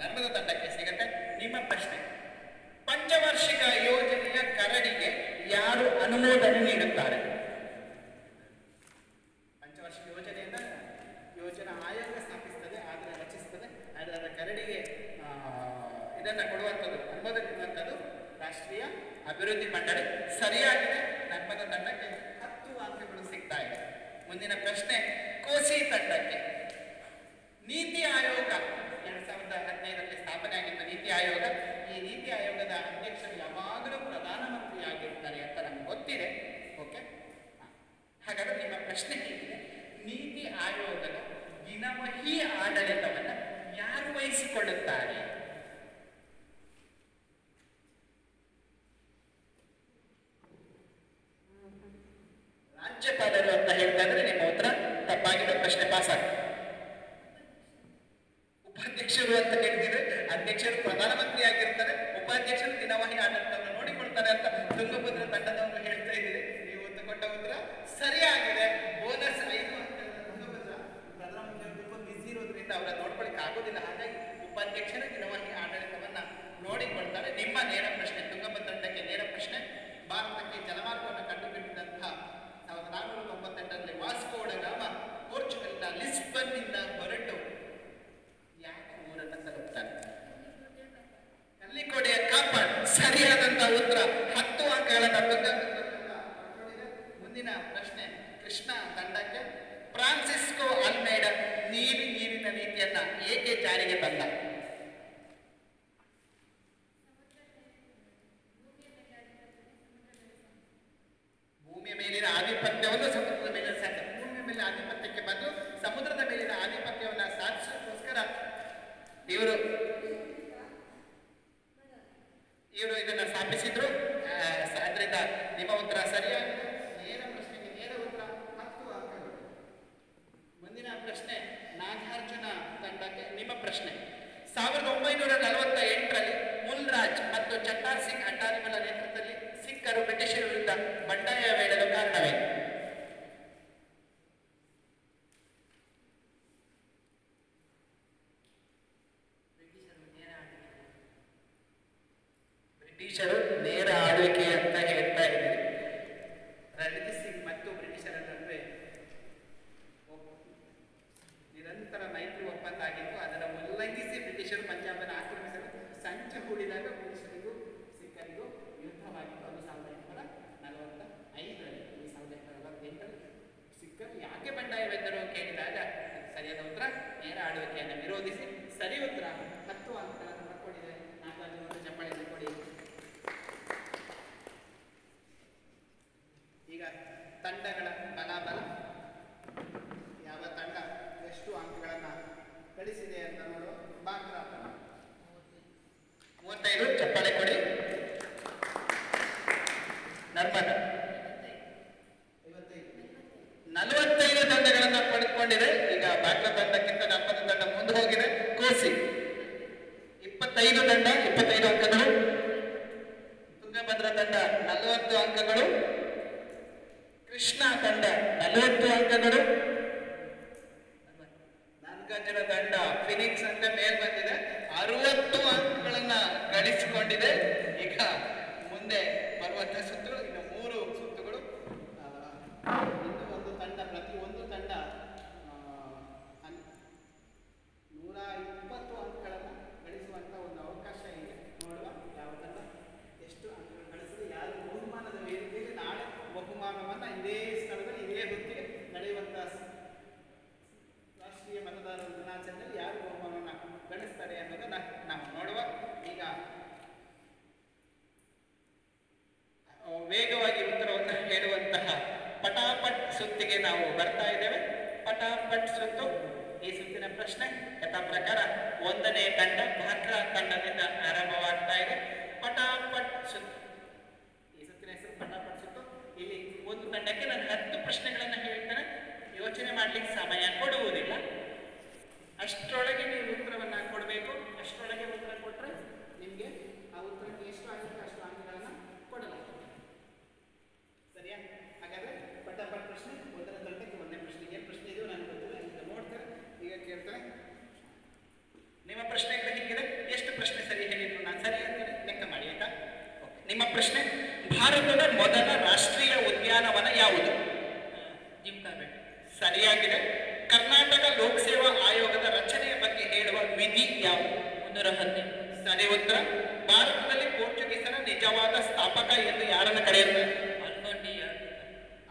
ಧರ್ಮದ ತಂಡಕ್ಕೆ ಸಿಗುತ್ತೆ. ನಿಮ್ಮ ಪ್ರಶ್ನೆ, ಪಂಚವಾರ್ಷಿಕ ಯೋಜನೆಯ ಕರಡಿಗೆ ಯಾರು ಅನುಮೋದನೆ ನೀಡುತ್ತಾರೆ? ಪಂಚವಾರ್ಷಿಕ ಯೋಜನೆಯನ್ನ ಯೋಜನಾ ಆಯೋಗ ಸ್ಥಾಪಿಸುತ್ತದೆ, ಆದರೆ ರಚಿಸುತ್ತದೆ. ಅದರ ಕರಡಿಗೆ ಇದನ್ನ ಕೊಡುವಂಥದ್ದು, ಅನುಮೋದನೆ ನೀಡುವಂಥದ್ದು ರಾಷ್ಟ್ರೀಯ ಅಭಿವೃದ್ಧಿ ಮಂಡಳಿ. ಸರಿಯಾಗಿದೆ. ಧರ್ಮದ ತಂಡಕ್ಕೆ 10 ಅಂಕಗಳು ಸಿಗ್ತಾ ಇದೆ. ಮುಂದಿನ ಪ್ರಶ್ನೆ ಕೋಸಿ ತಂಡಕ್ಕೆ. ನೀತಿ ಆಯೋಗ 2015ರಲ್ಲಿ ಸ್ಥಾಪನೆ ಆಗಿದ್ದ ನೀತಿ ಆಯೋಗ. ಈ ನೀತಿ ಆಯೋಗದ ಅಧ್ಯಕ್ಷರು ಯಾವಾಗಲೂ ಪ್ರಧಾನಮಂತ್ರಿ ಆಗಿರ್ತಾರೆ ಅಂತ ನಮ್ಗೆ ಗೊತ್ತಿದೆ. ಓಕೆ, ಹಾಗಾದ್ರೆ ನಿಮ್ಮ ಪ್ರಶ್ನೆ ಹೇಗಿದೆ? ನೀತಿ ಆಯೋಗದ ದಿನವಹಿ ಆಡಳಿತವನ್ನು ಯಾರು ವಹಿಸಿಕೊಳ್ಳುತ್ತಾರೆ? ರಾಜ್ಯಪಾಲರು ಅಂತ ಹೇಳ್ತಾ ಇದ್ರೆ ನಿಮ್ಮ ಉತ್ತರ ತಪ್ಪಾಗಿದೆ. ಪ್ರಶ್ನೆ ಪಾಸ್ ಆಗಿದೆ. ಉಪಾಧ್ಯಕ್ಷರು ಅಂತ ಹೇಳ್ತಿದ್ರೆ ಅಧ್ಯಕ್ಷರು ಪ್ರಧಾನಮಂತ್ರಿ ಆಗಿರ್ತಾರೆ, ಉಪಾಧ್ಯಕ್ಷರು ದಿನವಹಿ ಆಡಳಿತವನ್ನು ನೋಡಿಕೊಳ್ತಾರೆ ಅಂತ ತುಂಗಭದ್ರ ತಂಡದವರು ಹೇಳ್ತಾ ಇದ್ದೀರಿ. ನೀವು ಕೊಟ್ಟ ಉತ್ತರ ಸರಿಯಾಗಿದೆ. ಬೋನಸ್ 5 ಅಂಕಗಳ ತುಂಗಭದ್ರ ಪ್ರಧಾನಮಂತ್ರಿ ತುಂಬ ಬಿಸಿ ಇರೋದ್ರಿಂದ ಅವರ ನೋಡ್ಕೊಳ್ಳಿಕ್ಕೆ ಆಗೋದಿಲ್ಲ. ಹಾಗಾಗಿ ಉಪಾಧ್ಯಕ್ಷರು ದಿನವಹಿ ಆಡಳಿತವನ್ನ ನೋಡಿಕೊಳ್ತಾರೆ. ನಿಮ್ಮ ನೇರ ಪ್ರಶ್ನೆ, ತುಂಗಭದ್ರ ತಂಡಕ್ಕೆ ನೇರ ಪ್ರಶ್ನೆ. ಭಾರತಕ್ಕೆ ಜಲಮಾರ್ಗವನ್ನು ಕಂಡುಹಿಡಿದಂತಹ 1498ರಲ್ಲಿ ವಾಸ್ಕೋ ಡ ಗಾಮ ಪೋರ್ಚುಗಲ್ನ ಲಿಸ್ಬನ್ ಫ್ರಾನ್ಸಿಸ್ಕೋ ಅಲ್ಮೇಡ ನೀರಿನ ನೀತಿಯನ್ನ ಏಕೆ ಜಾರಿಗೆ ತಂದ? ಭೂಮಿಯ ಮೇಲಿನ ಆಧಿಪತ್ಯವನ್ನು ಸಮುದ್ರದ ಮೇಲೆ ಭೂಮಿಯ ಮೇಲೆ ಆಧಿಪತ್ಯಕ್ಕೆ ಬದಲು ಸಮುದ್ರದ ಮೇಲಿನ ಆಧಿಪತ್ಯವನ್ನು ಸಾಧಿಸೋಕ್ಕೋಸ್ಕರ ಇವರು ಇದನ್ನ ಸ್ಥಾಪಿಸಿದ್ರು. ಅದರಿಂದ ನಿಮ್ಮ ಉತ್ತರ ಸರಿಯಾಗಿದೆ. ನೇರ ಪ್ರಶ್ನೆಗೆ ನೇರ ಉತ್ತರ 10 ಅಂಕಗಳು. ಮುಂದಿನ ಪ್ರಶ್ನೆ ನಾಗಾರ್ಜುನ ತಂಡಕ್ಕೆ ನಿಮ್ಮ ಪ್ರಶ್ನೆ. 1948ರಲ್ಲಿ ಮುಲ್ರಾಜ್ ಮತ್ತು ಚಟ್ಟಾರ್ ಸಿಂಗ್ ಅಟಾರಿಗಳ ನೇತೃತ್ವದಲ್ಲಿ ಸಿಖ್ಖರು ಬ್ರಿಟಿಷರ ವಿರುದ್ಧ ಬಂಡಾಯವೇಳಲು ಕಾರಣವೇನು? ಬ್ರಿಟಿಷರು ನೇರ ಆಳ್ವಿಕೆ ಅಂತ ಹೇಳ್ತಾ ಇದ್ದೀರಿ. ರಣಜಿತ್ ಸಿಂಗ್ ಮತ್ತು ಬ್ರಿಟಿಷರ ನಡುವೆ ನಿರಂತರ ಮೈತ್ರಿ ಒಪ್ಪಂದ ಆಗಿತ್ತು. ಅದನ್ನು ಉಲ್ಲಂಘಿಸಿ ಬ್ರಿಟಿಷರು ಪಂಜಾಬನ್ನು ಆಕ್ರಮಿಸಲು ಸಂಚು ಹೂಡಿದಾಗ ಬ್ರಿಟಿಷರಿಗೂ ಸಿಖ್ಖರಿಗೂ ಯುದ್ಧವಾಗಿತ್ತು. ಅದು 1845ರಲ್ಲಿ. 1848ರಲ್ಲಿ ಸಿಖ್ಖರು ಯಾಕೆ ಬಂಡಾಯವೆಂದರು ಕೇಳಿದಾಗ ಸರಿಯಾದ ಉತ್ತರ ನೇರ ಆಳ್ವಿಕೆಯನ್ನು ವಿರೋಧಿಸಿ. ಸರಿ ಉತ್ತರ 10 ಅಂಕಗಳನ್ನು ಪಡ್ಕೊಂಡಿದೆ. ನಾಗಾರ್ಜುನ ಚಪ್ಪಾಳೆಯನ್ನು ಕೊಡಿ. ಈಗ ತಂಡಗಳ ಬಲಾಬಲ, ಯಾವ ತಂಡ ಎಷ್ಟು ಅಂಕಗಳನ್ನು ಗಳಿಸಿದೆ ಅಂತ ನೋಡುವ. ಬಾಗ್ರಾ 35 ಚಪ್ಪಾಳೆ ಕೊಡಿ. ನರ್ಮದ 45 ತಂಡಗಳನ್ನು ಪಡೆದುಕೊಂಡಿದೆ. ಈಗ ಬಾಗ್ರಾ ತಂಡಕ್ಕಿಂತ ನರ್ಮದ ತಂಡ ಮುಂದೆ ಹೋಗಿದೆ. ಕೋಸಿ 25 ತಂಡ 25 ಅಂಕಗಳು. ತುಂಗಭದ್ರಾ ತಂಡ 40 ಅಂಕಗಳು. ಕೃಷ್ಣ ತಂಡ 40 ಅಂಕಗಳು. ನಾಗಾರ್ಜುನ ತಂಡ ಫಿನಿಕ್ಸ್ ಅಂತ ಮೇಲ್ ಬಂದಿದೆ, 60 ಅಂಕಗಳನ್ನ ಗಳಿಸಿಕೊಂಡಿದೆ. ಈಗ ಮುಂದೆ ಬರುವಂತಹ ಸುತ್ತುಗಳು ಇನ್ನು 3 ಸುತ್ತುಗಳು. ಇನ್ನು ಒಂದು ತಂಡ, ಪ್ರತಿಯೊಂದು ತಂಡ 120 ಅಂಕಗಳನ್ನು ಗಳಿಸುವಂತ ಒಂದು ಅವಕಾಶ ಇದೆ. ನೋಡುವ ಯಾವ ತಂಡ ಎಷ್ಟು ಅಂಕಗಳು ಗಳಿಸಿದೆ, ಯಾರು ಬಹುಮಾನದ ವೇದಿಕೆಯಲ್ಲಿ ನಾಳೆ ಬಹುಮಾನವನ್ನು ಇದೇ ಸ್ಥಳದಲ್ಲಿ ಇದೇ ಹೊತ್ತಿಗೆ ನಡೆಯುವಂತಹ ರಾಷ್ಟ್ರೀಯ ಮತದಾರರ ದಿನಾಚರಣೆಯಲ್ಲಿ ಯಾರು ಬಹುಮಾನವನ್ನು ಗಳಿಸ್ತಾರೆ ಅನ್ನೋದನ್ನ ನಾವು ನೋಡುವ. ಈಗ ವೇಗವಾಗಿ ಉತ್ತರವನ್ನು ಹೇಳುವಂತಹ ಪಟಾಪಟ್ ಸುತ್ತಿಗೆ ನಾವು ಬರ್ತಾ ಇದ್ದೇವೆ. ಪಟಾಪಟ್ ಸುತ್ತು. ಈ ಸುತ್ತಿನ ಪ್ರಶ್ನೆ ಯಥಾ ಪ್ರಕಾರ 1ನೇ ತಂಡ ಬಾಗ್ರಾ ತಂಡದಿಂದ ಆರಂಭವಾಗ್ತಾ ಇದೆ. ಪಟಾಪಟ್ ಸುತ್ತು. ಈ ಸುತ್ತಿನ ಹೆಸರು ಪಟಾಪಟ್ ಸುತ್ತು. ಇಲ್ಲಿ ಒಂದು ತಂಡಕ್ಕೆ ನಾನು 10 ಪ್ರಶ್ನೆಗಳನ್ನು ಹೇಳ್ತೇನೆ. ಯೋಚನೆ ಮಾಡ್ಲಿಕ್ಕೆ ಸಮಯ ಕೊಡುವುದಿಲ್ಲ. ಅಷ್ಟರೊಳಗೆ ನೀವು ಉತ್ತರವನ್ನು ಕೊಡಬೇಕು. ಅಷ್ಟರೊಳಗೆ ಉತ್ತರ ಕೊಟ್ಟರೆ ನಿಮಗೆ ಆ ಉತ್ತರಕ್ಕೆ ಎಷ್ಟು ಆಗುತ್ತೆ ಅಷ್ಟು ಅಂಕಗಳನ್ನು ಕೊಡಲಾಗ್ತದೆ. ಸರಿಯಾ? ಹಾಗಾದ್ರೆ ಪಟಾಪಟ್ ಪ್ರಶ್ನೆ 1ನೇ ತಂಡಕ್ಕೆ 1ನೇ ಪ್ರಶ್ನೆ. ಏನು ಪ್ರಶ್ನೆ ಇದೆಯೋ ನನಗೆ ಗೊತ್ತಿಲ್ಲ, ಈಗ ನೋಡ್ತಾರೆ. ಈಗ ಕೇಳ್ತಾರೆ. ನಿಮ್ಮ ಪ್ರಶ್ನೆಗಳು ಹೀಗಿದೆ. ಎಷ್ಟು ಪ್ರಶ್ನೆ ಸರಿ ಹೇಳಿದ್ರು ನಾನು ಸರಿ ಅಂತೇಳಿ ಲೆಕ್ಕ ಮಾಡಿ, ಆಯ್ತಾ? ನಿಮ್ಮ ಪ್ರಶ್ನೆ, ಭಾರತದ ಮೊದಲ ರಾಷ್ಟ್ರೀಯ ಉದ್ಯಾನವನ ಯಾವುದು? ಸರಿಯಾಗಿದೆ. ಕರ್ನಾಟಕ ಲೋಕಸೇವಾ ಆಯೋಗದ ರಚನೆಯ ಬಗ್ಗೆ ಹೇಳುವ ವಿಧಿ ಯಾವುದು? 110. ಸರಿ ಉತ್ತರ. ಭಾರತದಲ್ಲಿ ಪೋರ್ಚುಗೀಸರ ನಿಜವಾದ ಸ್ಥಾಪಕ ಎಂದು ಯಾರನ್ನು ಕರೆಯುತ್ತಾರೆ?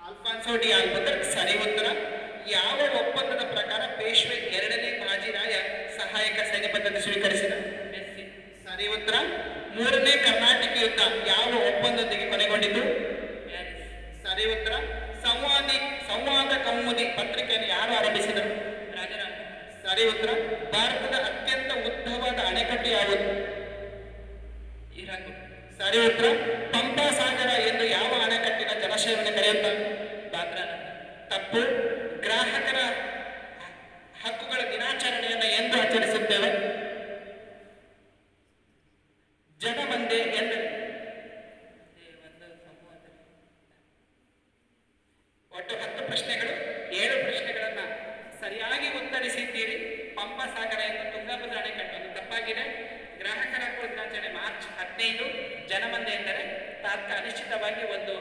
Alfonso D Albuquerque. ಸರಿ ಉತ್ತರ. ಯಾವ ಒಪ್ಪಂದದ ಪ್ರಕಾರ ಪೇಶ್ವೆ 2ನೇ ಬಾಜಿರಾಯ ಸಹಾಯಕ ಸೈನ್ಯ ಪದ್ಧತಿ ಸ್ವೀಕರಿಸಿದ? ಸರಿ ಉತ್ತರ. 3ನೇ ಕರ್ನಾಟಕ ಯುದ್ಧ ಯಾವ ಒಪ್ಪಂದದೊಂದಿಗೆ ಕೊನೆಗೊಂಡಿತು? ಸರಿ ಉತ್ತರ. ಸಂವಾದ ಕೌಮುದಿ ಪತ್ರಿಕೆಯನ್ನು ಯಾರು ಆರಂಭಿಸಿದರು? ರಾಜಾರಾಮ. ಸರಿ ಉತ್ತರ. ಭಾರತದ ಅತ್ಯಂತ ಉದ್ದವಾದ ಅಣೆಕಟ್ಟು ಯಾವುದು? ಸರಿ ಉತ್ತರ. ಪಂಪಾ ಸಾಗರ ಎಂದು ಯಾವ ಅಣೆಕಟ್ಟಿನ ಜಲಾಶಯವನ್ನು ಕರೆಯುತ್ತಾರೆ? ಬಾಗ್ರಾ. ತಪ್ಪು. ಗ್ರಾಹಕರ ಹಕ್ಕುಗಳ ದಿನಾಚರಣೆಯನ್ನು ಎಂದು ಆಚರಿಸುತ್ತೇವೆ? ಜನಮಂದೆ ಎಂದು. ಒಟ್ಟು 10 ಪ್ರಶ್ನೆಗಳು, 7 ಪ್ರಶ್ನೆಗಳನ್ನ ಸರಿಯಾಗಿ ಉತ್ತರಿಸಿದ್ದೀರಿ. ಪಂಪಾ ಸಾಗರ ಎಂದು ತುಂಗಭದ್ರಾ ಅಣೆಕಟ್ಟು ಅದು ತಪ್ಪಾಗಿದೆ. ಗ್ರಾಹಕರ ಹಕ್ಕುಗಳ ದಿನಾಚರಣೆ ಮಾರ್ಚ್ 15. ಜನಮಂದೆ ಎಂದರೆ ಅನಿಶ್ಚಿತವಾಗಿ ಒಂದು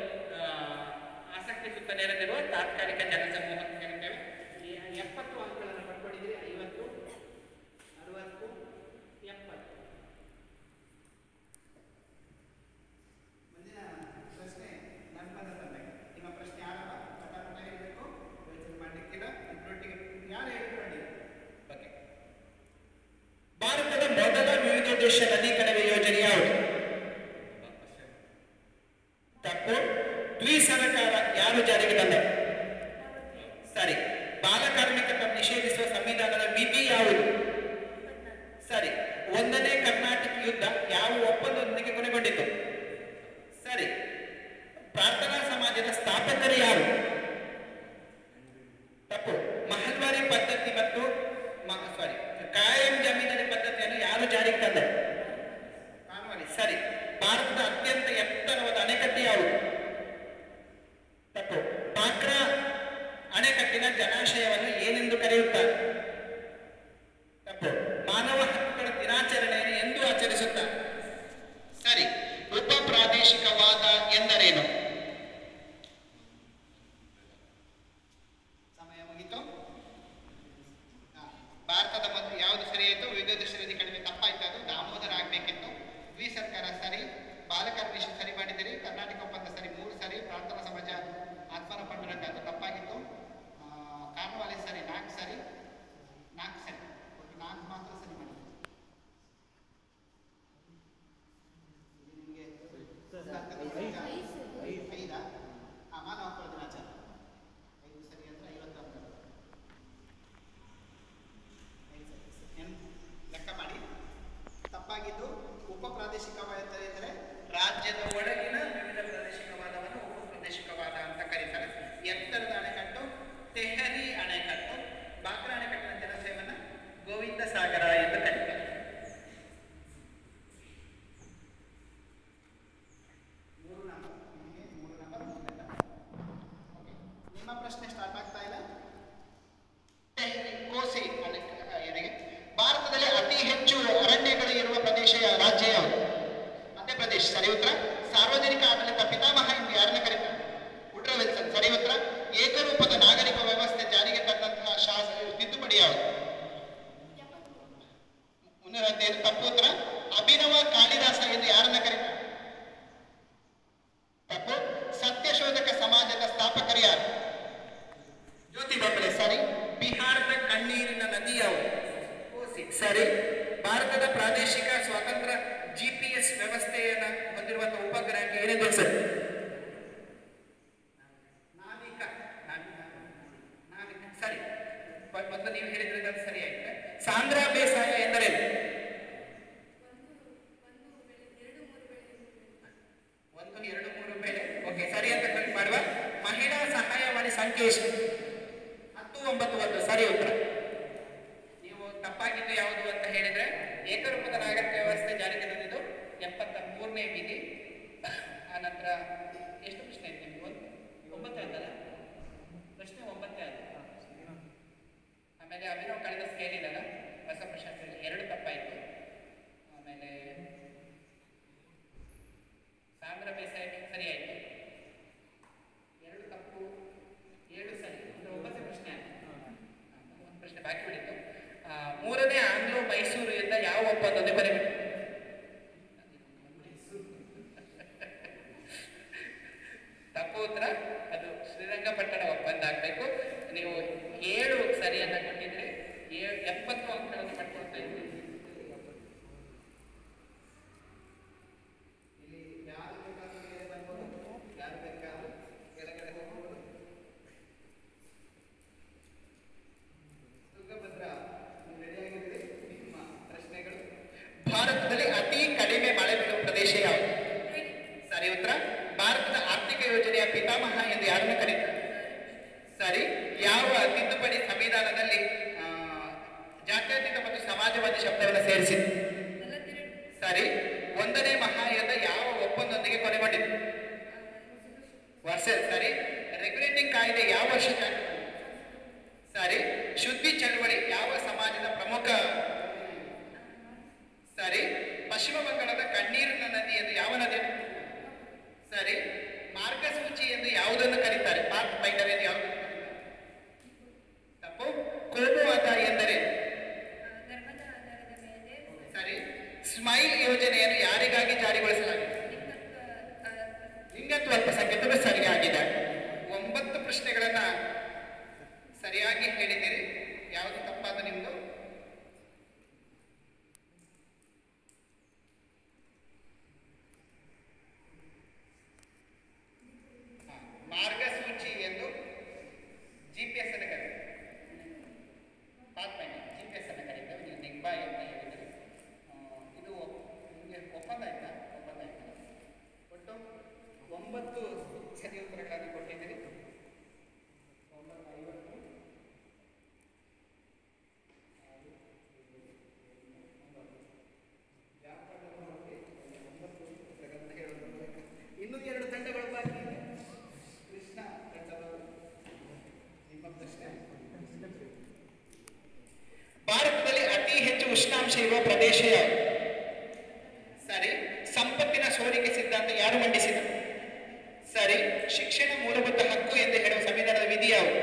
ಆಸಕ್ತಿ ಸುತ್ತ ನೆರೆದಿರುವ ತಾತ್ಕಾಲಿಕ ಜನಸಮೂಹಕ್ಕೆ ಕರೀತೇವೆ. 70 ಅಂಕಗಳನ್ನು ಪಡ್ಕೊಂಡಿದ್ದೀರಿ. 50, 60, 70. ಮುಂದಿನ ಪ್ರಶ್ನೆ ನರ್ಮದ ತಂಡಕ್ಕೆ. ನಿಮ್ಮ ಪ್ರಶ್ನೆ ಆರಂಭ. ಪಟಾಪಟ ಹೇಳಬೇಕು, ಯೋಚನೆ ಮಾಡಲಿಕ್ಕಿಲ್ಲ. ಪದ್ಧತಿ ಮತ್ತು ಕಾಯಂ ಜಮೀನರಿ ಪದ್ಧತಿಯನ್ನು ಯಾರು ಜಾರಿಗೆ ತಂದರು? ಕಾನ್ವಾಲಿ. ಸರಿ. ಭಾರತದ ಅತ್ಯಂತ ಎತ್ತರವಾದ ಅಣೆಕಟ್ಟು ಯಾವುದು? ತಪ್ಪು. ಪಾಕ್ರಾ ಅಣೆಕಟ್ಟಿನ ಜಲಾಶಯವನ್ನು ಏನೆಂದು ಕರೆಯುತ್ತಾರೆ? ತಪ್ಪು. ಮಾನವ ಹಕ್ಕುಗಳ ದಿನಾಚರಣೆಯನ್ನು ಎಂದು ಆಚರಿಸುತ್ತಾರೆ? ಸರಿ. ಉಪ ಪ್ರಾದೇಶಿಕವಾದ ಎಂದರೇನು? ಸಮಯ ಮುಗಿತು. ಭಾರತದ ಮೊದಲು ಯಾವುದು ಸರಿ ಆಯಿತು? ವಿದ್ಯುತ್ ಶ್ರೇಣಿ ಕಡಿಮೆ. ತಪ್ಪಾಯ್ತು. ಅದು ದಾಮೋದರ ಆಗ್ಬೇಕಿತ್ತು. ವಿ ಸರ್ಕಾರ ಸರಿ. ಬಾಲಕರ ವಿಷಯ ಸರಿ ಮಾಡಿದಿರಿ. ಕರ್ನಾಟಕ ಒಪ್ಪಂದ ಸರಿ. 3 ಸರಿ. ಪ್ರಾರ್ಥನಾ ಸಮಾಜ ಆತ್ಮನ ಪಂಡುರಂಗ ಅದು ತಪ್ಪಾಗಿತ್ತು. ಕಾನ್ವಾಲಿ ಸರಿ. 4 ಸರಿ. 4 ಸರಿ. 4 ಮಾತ್ರ ಸರಿ ಮಾಡಿ. ನಿಮಗೆ 5 ಮಾನವ ಹಕ್ಕುಗಳ ದಿನಾಚರಣೆ 5 ಸರಿ ಅಂದ್ರೆ 50 ಅಂಕ. ಲೆಕ್ಕ ಮಾಡಿ. ತಪ್ಪಾಗಿದ್ದು ಉಪ ಪ್ರಾದೇಶಿಕವಾದ ಎಂದರೆ ರಾಜ್ಯದ ಒಳಗಿನ ವಿವಿಧ ಪ್ರಾದೇಶಿಕವಾದವನ್ನು ಉಪ ಪ್ರಾದೇಶಿಕವಾದ ಅಂತ ಕರೀತಾರೆ. ಎತ್ತರದ ಅಣೆಕಟ್ಟು ತೆಹರಿ ಅಣೆಕಟ್ಟು. ಬಾಕ್ರಾ ಅಣೆಕಟ್ಟಿನ ಜಲಾಶಯವನ್ನು ಗೋವಿಂದ ಸಾಗರ ಎಂದು ಕರೀತಾರೆ. ನಿಮ್ಮ ಪ್ರಶ್ನೆ ಸ್ಟಾರ್ಟ್ ಆಗ್ತಾ ಇಲ್ಲ. ಕೋಸಿ ಭಾರತದಲ್ಲಿ ಅತಿ ಹೆಚ್ಚು ಅರಣ್ಯಗಳು ಇರುವ ಪ್ರದೇಶ ರಾಜ್ಯ ಯಾವುದು? ಮಧ್ಯಪ್ರದೇಶ. ಸರಿ ಉತ್ತರ. ಸಾರ್ವಜನಿಕ ಆಡಳಿತ ಪಿತಾಮಹ ಎಂದು ಯಾರನ್ನ ಕರೀತಾರೆ? Woodrow Wilson. ಸರಿ ಉತ್ತರ. ಏಕರೂಪದ ನಾಗರಿಕ ವ್ಯವಸ್ಥೆ ಜಾರಿಗೆ ತಂದಂತಹ ತಿದ್ದುಪಡಿ ಯಾವುದು? 315. ತಪ್ಪು ಉತ್ತರ. ಅಭಿನವ ಕಾಳಿದಾಸ ಎಂದು ಯಾರನ್ನ ಕರೀತಾರೆ? ತಪ್ಪು. ಸತ್ಯಶೋಧಕ ಸಮಾಜದ ಸ್ಥಾಪಕರು ಯಾರು? ಜ್ಯೋತಿ ಗೋಖಲೆ. ಸರಿ. ಬಿಹಾರದ ಕಣ್ಣೀರಿನ ನದಿ ಯಾವುದು? ಕೋಸಿ. ಸರಿ. ಭಾರತದ ಪ್ರಾದೇಶಿಕ ಸ್ವಾತಂತ್ರ್ಯ GPS ವ್ಯವಸ್ಥೆಯನ್ನು ಹೊಂದಿರುವಂತಹ ಉಪಗ್ರಹಕ್ಕೆ ಏನೆಂದು ಹೆಸರು? ನಾವಿಕ. ಸರಿ. ಮೊದಲು ನೀವು ಹೇಳಿದ್ರೆ ಅದು ಸರಿ ಆಯ್ತು. ಸಾಂದ್ರ ಬೇಸಾಯ ಎಂದರೇನು? 1, 2, 3 ಬೆಳೆ. ಓಕೆ, ಸರಿ ಅಂತ ಕಲಿಟ್ ಮಾಡುವ. ಮಹಿಳಾ ಸಹಾಯವಾಣಿ ಸಂಖ್ಯೆ ಎಷ್ಟು? 10, 9, 1. ಸರಿ ಉತ್ತರ. ನೀವು ತಪ್ಪಾಗಿದ್ದು ಯಾವುದು ಅಂತ ಹೇಳಿದ್ರೆ ಏಕರೂಪದ ನಾಗರಿಕ ವ್ಯವಸ್ಥೆ ಜಾರಿಗೆ ತಂದಿದ್ದು 73ನೇ ವಿಧಿ. ಆ ನಂತರ ಎಷ್ಟು ಪ್ರಶ್ನೆ ಆಯ್ತು ನಿಮ್ಗೆ? 9 ಆಯ್ತಲ್ಲ? ಪ್ರಶ್ನೆ 9 ಆಯ್ತು. ಆಮೇಲೆ ಅಭಿನವ್ ಕಾಳಿದಾಸ ಕೇಳಿದಲ್ಲ, ಹೊಸ ಪ್ರಶಸ್ತಿ 2 ತಪ್ಪಾಯಿತು. ಆಮೇಲೆ ಸಾಂದ್ರ ಬೇಸಾಯ ಸರಿ ಆಯಿತು. 2 ತಪ್ಪು, 7 ಸರಿ. 9 ಪ್ರಶ್ನೆ ಆಯಿತು. 1 ಪ್ರಶ್ನೆ ಬಾಕಿ ಉಳಿತು. 3ನೇ ಆಂಗ್ಲೋ ಮೈಸೂರು ಯುದ್ಧ ಯಾವ ಒಪ್ಪಂದದಲ್ಲಿ ಕೊನೆಗೊಂಡಿತು? ತಪ್ಪು ಉತ್ತರ. ಅದು ಶ್ರೀರಂಗಪಟ್ಟಣ ಒಪ್ಪಂದ ಆಗಬೇಕು. ನೀವು 7 ಸರಿಯನ್ನ ಕೊಟ್ಟಿದ್ರೆ 70 ಅಂಕಗಳನ್ನು ಪಡ್ಕೊಳ್ತಾ ಇದ್ದೀರಿ. ಇಲ್ಲಿ ಯಾರು ಬೇಕಾದ್ರೂ ಮೇಲೆ ಬರ್ಬೋದು, ಯಾರು ಬೇಕಾದ್ರೂ ಕೆಳಗಡೆ ಹೋಗ್ಬೋದು. ತುಂಗಭದ್ರಾ ರೆಡಿಯಾಗಿದ್ರೆ ನಿಮ್ಮ ಪ್ರಶ್ನೆಗಳು. ಭಾರತದಲ್ಲಿ ಅತಿ ಕಡಿಮೆ ಮಳೆ ಬೀಳುವ ಪ್ರದೇಶ ಯಾವುದು? ಸರಿ ಉತ್ತರ. ಭಾರತದ ಆರ್ಥಿಕ ಯೋಜನೆಯ ಪಿತಾಮಹ ಎಂದು ಯಾರನ್ನು ಕರೀತಾರೆ? ಸರಿ. ಯಾವ ತಿದ್ದುಪಡಿ ಸಂವಿಧಾನದಲ್ಲಿ ಜಾತ್ಯತೀತ ಮತ್ತು ಸಮಾಜವಾದಿ ಶಬ್ದವನ್ನು ಸೇರಿಸಿದೆ? ಸರಿ. 1ನೇ ಮಹಾಯುದ್ಧ ಯಾವ ಒಪ್ಪಂದದೊಂದಿಗೆ ಕೊನೆಗೊಂಡಿದೆ? ವರ್ಷ. ಸರಿ. ರೆಗ್ಯುಲೇಟಿಂಗ್ ಕಾಯ್ದೆ ಯಾವ ವರ್ಷ? ಸರಿ. ಶುದ್ಧಿ ಚಳವಳಿ ಯಾವ ಸಮಾಜದ ಪ್ರಮುಖ? ಸರಿ. ಪಶ್ಚಿಮ ಬಂಗಾಳದ ಕಣ್ಣೀರಿನ ನದಿ ಎಂದು ಯಾವ ನದಿ? ಸರಿ. ಮಾರ್ಗಸೂಚಿ ಎಂದು ಯಾವುದನ್ನು ಕರೀತಾರೆ? ಪಾತ್ ಫೈಂಡರ್ ಎಂದು ಯಾವುದು? ತಪ್ಪು. ಕೋಮುವಾದ ಎಂದರೆ? ಸರಿ. ಸ್ಮೈಲ್ ಯೋಜನೆಯನ್ನು ಯಾರಿಗಾಗಿ ಜಾರಿಗೊಳಿಸಲಾಗಿದೆ? ಲಿಂಗತ್ವ ಅಲ್ಪಸಂಖ್ಯಾತರು. ಸರಿಯಾಗಿದೆ. 9 ಪ್ರಶ್ನೆಗಳನ್ನ ಸರಿಯಾಗಿ ಹೇಳಿದ್ದೀರಿ. ಯಾವುದು ತಪ್ಪಾದ ನಿಮ್ದು? ಮಾರ್ಗಸೂಚಿ ಎಂದು GPS ಅನ್ನು ಕರೀತಾರೆ. GPS ಅನ್ನು ಕರೀತಾರೆ. ನೀವು ದಿಗ್ಬಾಯ್ ಅಂತ ಹೇಳಿದ್ದೀರಿ. ಇದು ನಿಮಗೆ ಒಪ್ಪಂದ ಆಯ್ತಾ? ಒಪ್ಪಂದ ಆಯ್ತಾ? ಒಟ್ಟು 9 ಸರಿ ಉತ್ತರಗಳನ್ನು ಕೊಟ್ಟಿದ್ದೀರಿ. 950 ಉಷ್ಣಾಂಶ ಇರುವ ಪ್ರದೇಶ ಯಾವುದು? ಸರಿ. ಸಂಪತ್ತಿನ ಸೋರಿಕೆ ಸಿದ್ಧಾಂತ ಯಾರು ಮಂಡಿಸಿದರು? ಸರಿ. ಶಿಕ್ಷಣ ಮೂಲಭೂತ ಹಕ್ಕು ಎಂದು ಹೇಳುವ ಸಂವಿಧಾನದ ವಿಧಿ ಯಾವುದು?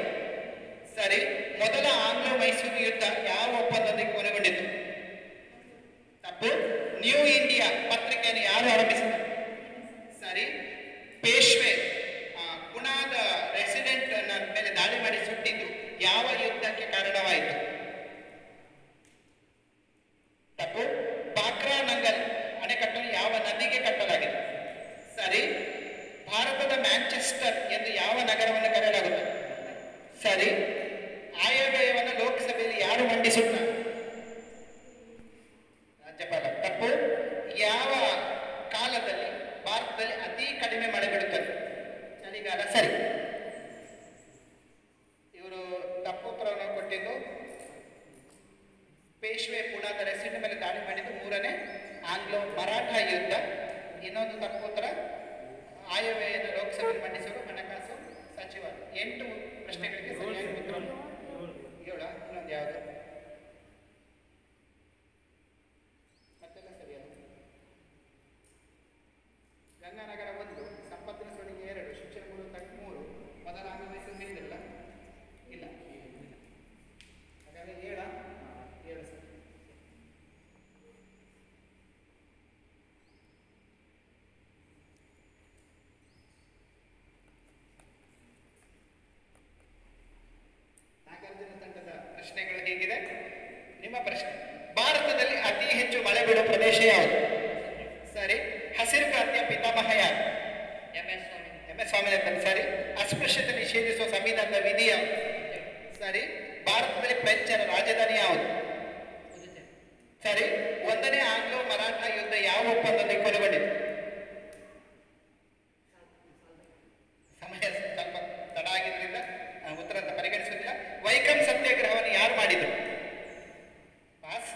ಸರಿ. ಮೊದಲ ಆಂಗ್ಲೋ ಮೈಸೂರು ಯುದ್ಧ ಯಾವ ಒಪ್ಪಂದದೊಂದಿಗೆ ಕೊನೆಗೊಂಡಿತು? ತಪ್ಪು. ನ್ಯೂ ಇಂಡಿಯಾ ಪತ್ರಿಕೆಯನ್ನು ಯಾರು ಆರಂಭಿಸಿದರು? ಸರಿ. ಪೇಶ್ವೆ ಪುಣಾದ ರೆಸಿಡೆಂಟ್ ಮೇಲೆ ದಾಳಿ ಮಾಡಿ ಸುಟ್ಟಿದ್ದು ಯಾವ ಯುದ್ಧಕ್ಕೆ ಕಾರಣವಾಯಿತು? ತಪ್ಪು. ಬಾಕ್ರಾ ನಂಗಲ್ ಅಣೆಕಟ್ಟನ್ನು ಯಾವ ನದಿಗೆ ಕಟ್ಟಲಾಗಿದೆ? ಸರಿ. ಭಾರತದ ಮ್ಯಾಂಚೆಸ್ಟರ್ ಎಂದು ಯಾವ ನಗರವನ್ನು ಕರೆಯಲಾಗುತ್ತದೆ? ಸರಿ. ಆಯವ್ಯಯವನ್ನು ಲೋಕಸಭೆಯಲ್ಲಿ ಯಾರು ಮಂಡಿಸುತ್ತಾರೆ? ರಾಜ್ಯಪಾಲ. ತಪ್ಪು. ಯಾವ ಕಾಲದಲ್ಲಿ ಭಾರತದಲ್ಲಿ ಅತಿ ಕಡಿಮೆ ಮಳೆ ಬೀಳುತ್ತದೆ? ಚಳಿಗಾಲ. ಸರಿ. ಇವರು ತಪ್ಪು ಉತ್ತರವನ್ನು ಕೊಟ್ಟಿದ್ದು ಪೇಶ್ವೆ ಪುಣಾದ ರೆಸಿಡೆಂಟ್ ಮೇಲೆ ದಾಳಿ ಮಾಡಿದ್ದು ಮೂರನೇ ಆಂಗ್ಲೋ ಮರಾಠ ಯುದ್ಧ. ಇನ್ನೊಂದು ತಪ್ಪು ಉತ್ತರ ಆಯವ್ಯಯದ ಲೋಕಸಭೆಯಲ್ಲಿ ಮಂಡಿಸಲು ಹಣಕಾಸು ಸಚಿವರು. 8 ಪ್ರಶ್ನೆಗಳಿಗೆ ಸರಿಯಾದ ಉತ್ತರ 7. ಇನ್ನೊಂದು ಯಾವುದು? ಮತ್ತೆಲ್ಲ ಸರಿಯಾದ. ಗಂಗಾನಗರ 1, ಸಂಪತ್ತಿನ ಸೋರಿಕೆ 2, ಶಿಕ್ಷಣ ಮೂಲಭೂತ 3, ಮೊದಲ ಆಂಗ್ಲ ಮೈಸೂರು ಹೇಳಿದಿಲ್ಲ. ಇಲ್ಲ. ಹಾಗಾದ್ರೆ 7 ಸರಿ. ನಾಗಾರ್ಜುನ ತಂಡದ ಪ್ರಶ್ನೆಗಳು ಹೀಗಿದೆ. ನಿಮ್ಮ ಪ್ರಶ್ನೆ: ಭಾರತದಲ್ಲಿ ಅತಿ ಹೆಚ್ಚು ಮಳೆ ಬೀಳುವ ಪ್ರದೇಶ ಯಾವುದು? ಸರಿ. ಹಸಿರು ಕ್ರಾಂತಿಯ ಪಿತಾಮಹ ಯಾರು? ಎಂ.ಎಸ್. ಸ್ವಾಮಿನಾಥನ್. ಸರಿ. ಅಸ್ಪೃಶ್ಯತೆ ನಿಷೇಧಿಸುವ ಸಂವಿಧಾನದ ವಿಧಿ ಯಾವುದು? ಸರಿ. ಭಾರತದಲ್ಲಿ ಫ್ರೆಂಚರ ರಾಜಧಾನಿ ಯಾವುದು? ಸರಿ. 1ನೇ ಆಂಗ್ಲೋ ಮರಾಠ ಯುದ್ಧ ಯಾವ ಒಪ್ಪಂದದಲ್ಲಿ ಕೊನೆಗೊಂಡಿತು? ಸಮಯ ಸ್ವಲ್ಪ ತಡ ಆಗಿದ್ರಿಂದ ಉತ್ತರ ಅಂತ ಪರಿಗಣಿಸುವುದಿಲ್ಲ. ವೈಕಂ ಸತ್ಯಾಗ್ರಹವನ್ನು ಯಾರು ಮಾಡಿದರು? ಪಾಸ್.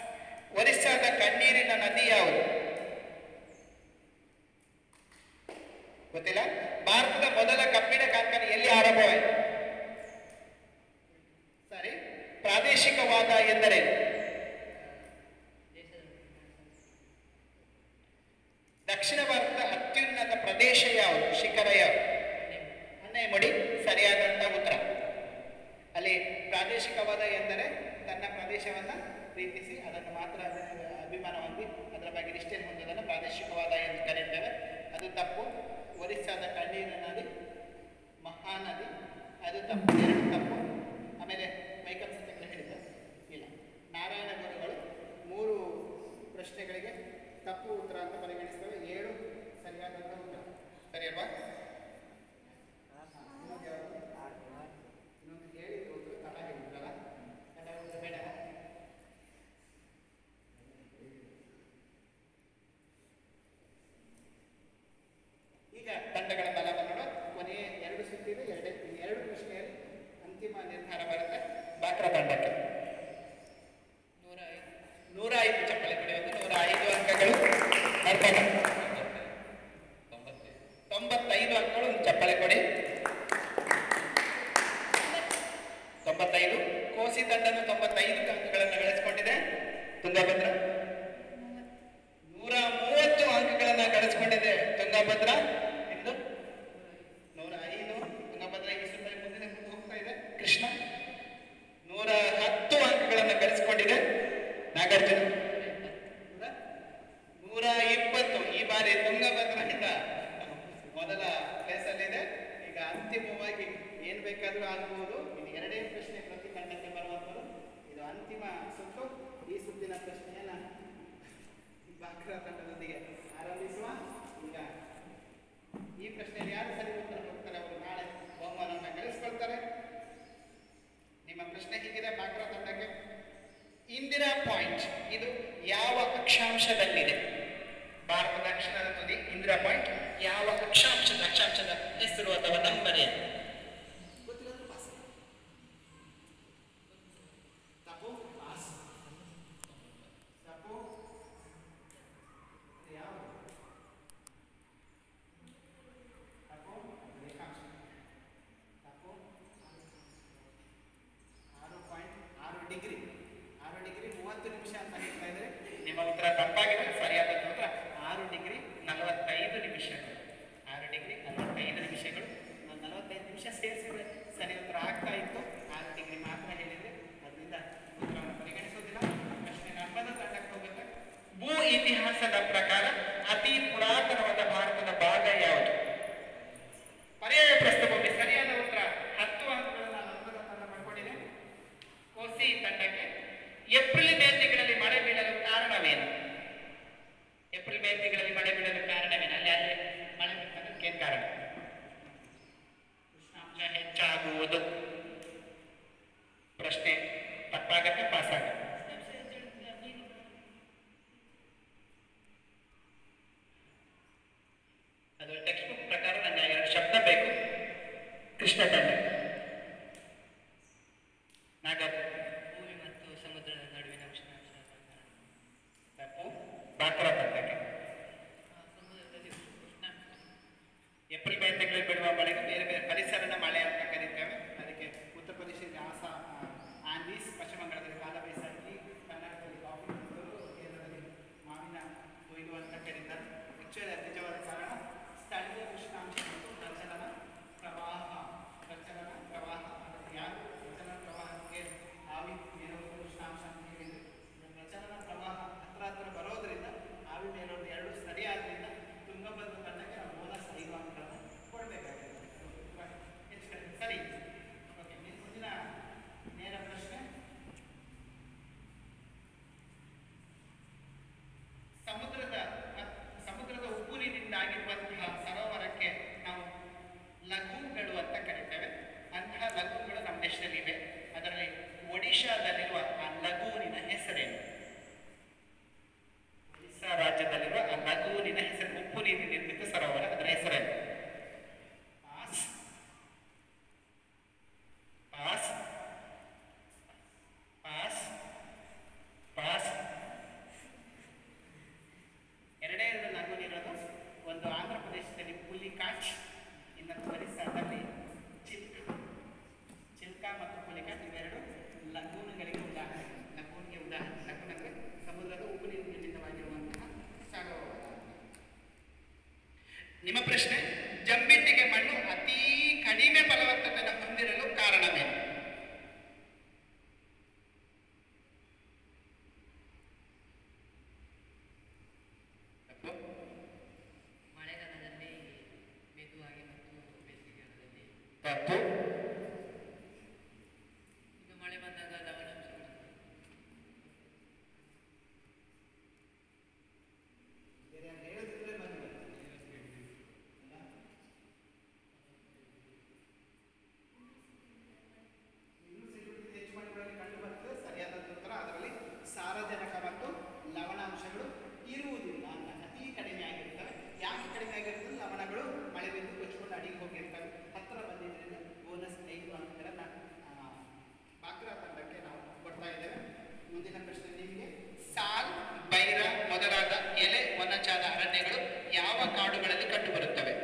ಒರಿಸ್ಸಾದ ಕಣ್ಣೀರಿನ ನದಿ ಯಾವುದು? ಗೊತ್ತಿಲ್ಲ. ಭಾರತದ ಮೊದಲ ಕಬ್ಬಿಣ ಕಾರ್ಖಾನೆ ಎಲ್ಲಿ ಆರಂಭವಾಯಿತು? ಸರಿ. ಪ್ರಾದೇಶಿಕವಾದ ಎಂದರೇನು? ದಕ್ಷಿಣ ಭಾರತದ ಅತ್ಯುನ್ನತ ಪ್ರದೇಶ ಯಾವುದು? ಶಿಖರ ಯಾವುದು? ಮುಡಿ. ಸರಿಯಾದಂತಹ ಉತ್ತರ. ಅಲ್ಲಿ ಪ್ರಾದೇಶಿಕವಾದ ಎಂದರೆ ತನ್ನ ಪ್ರದೇಶವನ್ನ ಪ್ರೀತಿಸಿ ಅದನ್ನು ಮಾತ್ರ ಅಭಿಮಾನ ಹೊಂದಿ ಅದರ ಬಗ್ಗೆ ನಿಷ್ಠೆ ಹೊಂದೋದನ್ನು ಪ್ರಾದೇಶಿಕವಾದ ಎಂದು ಕರೆಯುತ್ತೇವೆ. ಅದು ತಪ್ಪು. ಒರಿಸ್ಸಾದ ಕಣ್ಣೀರಿನ ನದಿ ಮಹಾನದಿ, ಅದು ತಪ್ಪು. 2 ತಪ್ಪು. ಆಮೇಲೆ ವೈಕಂ ಸತ್ಯಾಗ್ರಹ ಹೇಳಿದ್ದಾರೆ ಇಲ್ಲ. ನಾರಾಯಣ ಗುರುಗಳು 3 ಪ್ರಶ್ನೆಗಳಿಗೆ ತಪ್ಪು ಉತ್ತರ ಅಂತ ಪರಿಗಣಿಸ್ತೇವೆ. 7 ಸರಿಯಾದಂತಹ ಉತ್ತರ. ಸರಿ ಅಲ್ವಾ? ಇನ್ನೊಂದು ಹೇಳಿದ್ರು ತಡ ಹೇಳಿದ್ರಲ್ಲ, ತಡ ಬೇಡ. ಈಗ ತಂಡಗಳ ಬಲವನ್ನು ನೋಡೋ. ಕೊನೆಯ 2 ಸುತ್ತಿದೆ. 2 ಪ್ರಶ್ನೆಯಲ್ಲಿ ಅಂತಿಮ ನಿರ್ಧಾರ ಬರುತ್ತೆ ಬಾಕ್ರಾ ತಂಡಕ್ಕೆ. 105 ಚಪ್ಪಲಿ ಪಡೆಯುವುದು. 105 ಅಂಕಗಳು. 95 ಅಂಕಗಳು. ಚಪ್ಪಳೆ ಕೊಡಿ. 95. ಕೋಸಿ ತಂಡನು 95 ಅಂಕಗಳನ್ನು ಗಳಿಸಿಕೊಂಡಿದೆ. ತುಂಗಭದ್ರಾ 130 ಅಂಕಗಳನ್ನು ಗಳಿಸಿಕೊಂಡಿದೆ. ತುಂಗಭದ್ರಾ ಇಂದು 105. ತುಂಗಭದ್ರಾ ಈ ಸುತ್ತಲೇ ಮುಂದೆ ಹೋಗ್ತಾ ಇದೆ. ಕೃಷ್ಣ 110 ಅಂಕಗಳನ್ನು ಗಳಿಸಿಕೊಂಡಿದೆ. ನಾಗಾರ್ಜುನ 120. ಈ ಬಾರಿ ತುಂಗಭದ್ರಾ ಮೊದಲ ಪ್ಲೇಸ್ ಅಲ್ಲಿದೆ. ಈಗ ಅಂತಿಮವಾಗಿ ಏನ್ ಬೇಕಾದ್ರೂ ಆಗಬಹುದು. ಇದು 2ನೇ ಪ್ರಶ್ನೆ ಪ್ರತಿ ತಂಡಕ್ಕೆ ಬರುವಂಥದ್ದು. ಇದು ಅಂತಿಮ ಸುತ್ತು. ಈ ಸುತ್ತಿನ ಪ್ರಶ್ನೆಯನ್ನ ಬಾಕ್ರಾ ತಂಡದೊಂದಿಗೆ ಆರಂಭಿಸುವ. ಈಗ ಈ ಪ್ರಶ್ನೆಯಲ್ಲಿ ಯಾರು ಸರಿ ಉತ್ತರ ಕೊಡ್ತಾರೆ ಅವರು ನಾಳೆ ಬಹುಮಾನವನ್ನು ಗಳಿಸ್ಕೊಳ್ತಾರೆ. ನಿಮ್ಮ ಪ್ರಶ್ನೆ ಹೀಗಿದೆ ಬಾಕ್ರಾ ತಂಡಕ್ಕೆ: ಇಂದಿರಾ ಪಾಯಿಂಟ್ ಇದು ಯಾವ ಅಕ್ಷಾಂಶದಲ್ಲಿದೆ? ಭಾರತದ ದಕ್ಷಿಣದ ತುದಿ ಇಂದಿರಾ ಪಾಯಿಂಟ್ ಯಾವ ಅಕ್ಷಾಂಶದ ಹೆಸರು ಅಥವಾ ನಂಬರ್ ಏನು? ಗೊತ್ತಿಲ್ಲ. ಪಾಸ್. ತಪ್ಪು. ಪಾಸ್. ತಪ್ಪು. ಯಾವ ತಪ್ಪು? ರೇಖಾಂಶ. ತಪ್ಪು. 6.6 ಡಿಗ್ರಿ. 6 ಡಿಗ್ರಿ 30 ನಿಮಿಷ ಅಂತ ಹೇಳ್ತಾ ಇದ್ರೆ ನಿಮ್ಮ ಉತ್ತರ ತಪ್ಪಾಗಿದೆ. ಸರಿಯಾದ ಉತ್ತರ 6 ಡಿಗ್ರಿ 45 ನಿಮಿಷಗಳು. 6 ಡಿಗ್ರಿ 45 ನಿಮಿಷಗಳು. 45 ನಿಮಿಷ ಸೇರಿಸಿದ್ರೆ ಸರಿ ಉತ್ತರ ಆಗ್ತಾ ಇತ್ತು. 6 ಡಿಗ್ರಿ ಮಾತ್ರ ಹೇಳಿದ್ರೆ ಅದರಿಂದ ಉತ್ತರವನ್ನು ಪರಿಗಣಿಸೋದಿಲ್ಲ. ಪ್ರಶ್ನೆ 40 ತಂಡಕ್ಕೆ ಹೋಗುತ್ತೆ. ಭೂ ಇತಿಹಾಸದ ಪ್ರಕಾರ ಅತಿ ಪುರಾತನವಾದ ಭಾರತದ ಭಾಗ ಯಾವುದು? ಪರ್ಯಾಯ ಪ್ರಸ್ಥಭೂಮಿ. ಸರಿಯಾದ ಉತ್ತರ 10 ಅಂಕಗಳನ್ನು 40 ತಂಡ ಪಡ್ಕೊಂಡಿದೆ. ಕೋಸಿ ತಂಡಕ್ಕೆ ಏಪ್ರಿಲ್ ಮೇ ತಿಂಗಳಲ್ಲಿ ಮಳೆ ಬೀಳಲು ಕಾರಣವೇನು? ಏಪ್ರಿಲ್ ಮೇ ತಿಂಗಳಲ್ಲಿ ಮಳೆ ಬೀಳಲು ಕಾರಣವೇನು? ಅಲ್ಲಿ ಮಳೆ ಬೀಳೋದಕ್ಕೆ ಏನು ಕಾರಣ? ಉಷ್ಣಾಂಶ ಹೆಚ್ಚಾಗುವುದು. ಪ್ರಶ್ನೆ ತಪ್ಪಾಗತ್ತೆ, ಪಾಸ್ ಆಗುತ್ತೆ. ಅದು ಟೆಕ್ಸ್ಟ್ ಬುಕ್ ಪ್ರಕಾರ ನನಗೆ 2 ಶಬ್ದ ಬೇಕು. ಕೃಷ್ಣ ತಂಡ ಭೂಮಿ ಮತ್ತು ಸಮುದ್ರದ ನಡುವಿನ ಉಷ್ಣಾಂಶ ತಪ್ಪು. ಬಾಕ್ರ ತಂಡಕ್ಕೆ ಸಮುದ್ರದಲ್ಲಿ ಉಷ್ಣಾಂಶ ಏಪ್ರಿಲ್ ಮೇ ತಿಂಗಳಲ್ಲಿ ಬೀಳುವ ಮಳೆಗೆ ಬೇರೆ ಬೇರೆ ಪರಿಸರದ ಮಳೆ ಅಂತ ಕರೀತೇವೆ. ಅದಕ್ಕೆ ಉತ್ತರ ಪ್ರದೇಶದಲ್ಲಿ ಆಂದೀಸ್, ಪಶ್ಚಿಮ ಬಂಗಾಳದಲ್ಲಿ ಕಾಲ ಬೇಸಾಗಿ, ಕರ್ನಾಟಕದಲ್ಲಿ ಕಾಫಿ, ಕೇರಳದಲ್ಲಿ ಮಾವಿನ ಕೊಯ್ಲು ಅಂತ ಕರೀತಾರೆ. ಆಕ್ಚುಲಿ ನಿಜವಾದ ಕಾರಣ ಸ್ಥಳೀಯ ಉಷ್ಣಾಂಶ ಮತ್ತು ಪ್ರಚಲನ ಪ್ರವಾಹ. ಯಾರು ಪ್ರಚಲನ ಪ್ರವಾಹಕ್ಕೆ ಆವಿ ಮೇಲೋದು ಉಷ್ಣಾಂಶ ಅಂತ ಹೇಳಿದ್ರು. ಪ್ರಚಲನ ಪ್ರವಾಹ ಹತ್ರ ಬರೋದ್ರಿಂದ ಆವಿ ಮೇಲೋದು 2 ಸರಿಯಾದ್ರಿಂದ ತುಂಗಭದ್ರಾ ತಂಡಕ್ಕೆ ನಾವು ಬೋನಸ್ 5 ಅಂಕಗಳನ್ನು ಕೊಡಬೇಕಾಗುತ್ತೆ. ಹೆಚ್ಚು ಕಡಿಮೆ ಸರಿ. ಓಕೆ, ಮುಂದಿನ ನೇರ ಪ್ರಶ್ನೆ. ಸಮುದ್ರದ ಉಪ್ಪು ನೀರಿನಿಂದಾಗಿರುವಂತಹ ಸರೋವರಕ್ಕೆ ನಾವು ಲಘೂನ್ಗಳು ಅಂತ ಕರೀತೇವೆ. ಅಂತಹ ಲಘೂನ್ಗಳು ನಮ್ಮ ದೇಶದಲ್ಲಿ ಇವೆ. ಅದರಲ್ಲಿ ಒಡಿಶಾದಲ್ಲಿರುವ ಆ ಲಘೂನಿನ ಹೆಸರೇನು? ಒಡಿಶಾ ರಾಜ್ಯದಲ್ಲಿರುವ ಆ ಲಘೂನಿನ ಹೆಸರು, ಉಪ್ಪು ನೀರಿನ ನಿರ್ಮಿತ ಸರೋವರ, ಅದರ ಹೆಸರೇನು? Pass pass pass pass. ಎರಡೇ 2 ಲಘೂನ್ ಇರೋದು. ಒಂದು ಆಂಧ್ರ ಪ್ರದೇಶದಲ್ಲಿ ಪುಲಿಕಾಟ್, ಇನ್ನೊಂದು ಒರಿಸ್ಸಾದಲ್ಲಿ ಚಿಲ್ಕಾ ಮತ್ತು ಪುಲಿಕಾಟ್. ಇವೆರಡು ಲಘೂನ್ಗಳಿಗೆ ಉದಾಹರಣೆ. ಲಘೂನ್ಗೆ ಉದಾಹರಣೆ. ಲಘೂನ್ ಅಂದರೆ ಸಮುದ್ರದ ಉಪ್ಪು ನೀರು ನಿರ್ಮಿತವಾಗಿರುವಂತಹ ಸರೋವರ. ನಿಮ್ಮ ಪ್ರಶ್ನೆ, ಜಂಬಿಟ್ಟಿಗೆ ಮಣ್ಣು ಅತೀ ಕಡಿಮೆ ಫಲವತ್ತತೆಯನ್ನು ಹೊಂದಿರಲು ಕಾರಣವೇನು? ಮಳೆಗಾಲದಲ್ಲಿ ಮೆದುವಾಗಿ ಮತ್ತು ಬೇಸಿಗೆಗಾಲದಲ್ಲಿ ತಪ್ಪು. ಈಗ ಮಳೆ ಬಂದಾಗ ಲವಣಾಂಶ ಸರಿಯಾದ ಉತ್ತರ ಅದರಲ್ಲಿ ಸಾರಜನಕ ಮತ್ತು ಲವಣಾಂಶಗಳು ಇರುವುದಿಲ್ಲ. ಅತಿ ಕಡಿಮೆ ಆಗಿರ್ತವೆ. ಯಾಕೆ ಕಡಿಮೆ ಆಗಿರ್ತದೆ? ಲವಣಗಳು ಮಳೆ ಬಿದ್ದು ಕೊಚ್ಚಿಕೊಂಡು ಅಡಿಗೆ ಹೋಗಿರ್ತವೆ. ಹತ್ತಿರ ಬಂದಿದ್ದರಿಂದ ಬೋನಸ್ 5 ಅಂಕಗಳನ್ನು ಬಾಕ್ರಾ ತಂಡಕ್ಕೆ ನಾವು ಕೊಡ್ತಾ ಇದ್ದೇವೆ. ಮುಂದಿನ ಪ್ರಶ್ನೆ ನಿಮಗೆ. ಸಾಲ್, ಬೈರ ಮೊದಲಾದ ಎಲೆ ವನಜಾಲ ಅರಣ್ಯಗಳು ಯಾವ ಕಾಡುಗಳಲ್ಲಿ ಕಂಡುಬರುತ್ತವೆ?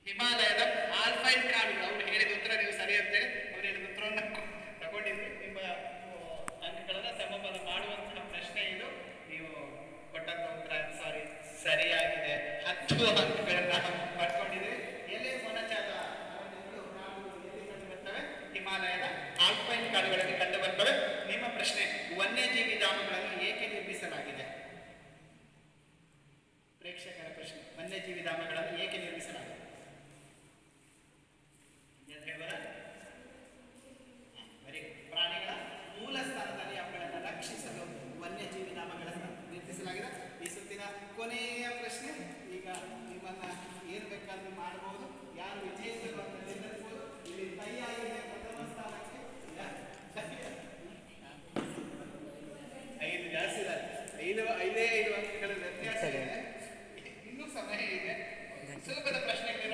ಹಿಮಾಲಯದ ಆಲ್ಪೈನ್ ಕಾಡುಗಳು. ಅವ್ರು ಹೇಳಿದ ಉತ್ತರ ನೀವು ಸರಿ ಅಂತೇಳಿ ಅವ್ರು ಹೇಳಿದ ಉತ್ತರವನ್ನು ತಗೊಂಡಿದ್ವಿ. ನಿಮ್ಮ ಅಂಕಗಳನ್ನು ಸಮಬಲ ಮಾಡುವಂತಹ ಪ್ರಶ್ನೆ ಇದು. ನೀವು ಕೊಟ್ಟಂತ ಉತ್ತರ ಸರಿಯಾಗಿದೆ. 10 ಅಂಕಗಳನ್ನು ಪಡ್ಕೊಂಡಿದ್ವಿ. ಎಲೆ ವನಜಾಲ ಅರಣ್ಯಗಳು ಎಲ್ಲಿ ಕಂಡುಬರ್ತವೆ? ಹಿಮಾಲಯದ ಆಲ್ಪೈನ್ ಕಾಡುಗಳಲ್ಲಿ ಕಂಡುಬರ್ತವೆ. ನಿಮ್ಮ ಪ್ರಶ್ನೆ, ವನ್ಯಜೀವಿ ಧಾಮಗಳನ್ನು ಏಕೆ ನಿರ್ಮಿಸಲಾಗಿದೆ? ಪ್ರೇಕ್ಷಕರ ಪ್ರಶ್ನೆ, ವನ್ಯಜೀವಿ ಧಾಮಗಳನ್ನು ಏಕೆ ನಿರ್ಮಿಸಲಾಗಿದೆ? ಪ್ರಾಣಿಗಳ ಮೂಲ ಸ್ಥಾನದಲ್ಲಿ ಅವುಗಳನ್ನು ರಕ್ಷಿಸಲು ವನ್ಯಜೀವಿ ಧಾಮಗಳನ್ನು ನಿರ್ಮಿಸಲಾಗಿದೆ. ಈ ಸುತ್ತಿನ ಕೊನೆಯ ಪ್ರಶ್ನೆ. ಈಗ ನಿಮ್ಮನ್ನ ಏನು ಬೇಕಾದ್ರೂ ಮಾಡಬಹುದು. ಯಾರು ವಿಜಯಿಸಲು ಅಂತ ನಿರ್ಧರಿಸಬಹುದು. ಇಲ್ಲಿ ತಯಾರಿಯ ಪ್ರಥಮ ಸ್ಥಾನಕ್ಕೆ 5 ಜಾಸ್ತಿ ಇದೆ. 5 ಅಂಕಗಳ ವ್ಯತ್ಯಾಸ ಇದೆ. ಇನ್ನೂ ಸಮಯ ಇದೆ. ಸುಲಭದ ಪ್ರಶ್ನೆಗೆ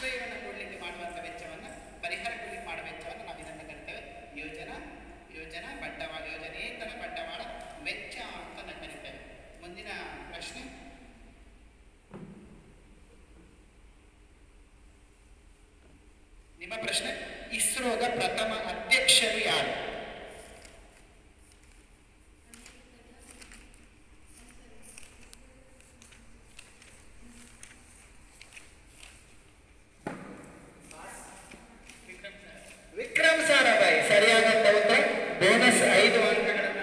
ಆಶ್ರಯವನ್ನು ಕೊಡಲಿಕ್ಕೆ ಮಾಡುವಂಥ ವೆಚ್ಚವನ್ನು, ಪರಿಹಾರಗೊಳಿಸಿ ಮಾಡುವ ವೆಚ್ಚವನ್ನು ನಾವು ಇದನ್ನು ಕರಿತೇವೆ ಯೋಜನಾ ಬಂಡವಾಳ, ಯೋಜನೇತರ ಬಂಡವಾಳ ವೆಚ್ಚ ಅಂತ ನಾವು ಕರಿತೇವೆ. ಮುಂದಿನ ಪ್ರಶ್ನೆ, ನಿಮ್ಮ ಪ್ರಶ್ನೆ, ಇಸ್ರೋದ ಪ್ರಥಮ ಅಧ್ಯಕ್ಷರು ಯಾರು? ವಿಕ್ರಮ್ ಸಾರಾಭಾಯಿ. ಸರಿಯಾದಂತ ಉತ್ತರ. ಬೋನಸ್ 5 ಅಂಕಗಳನ್ನ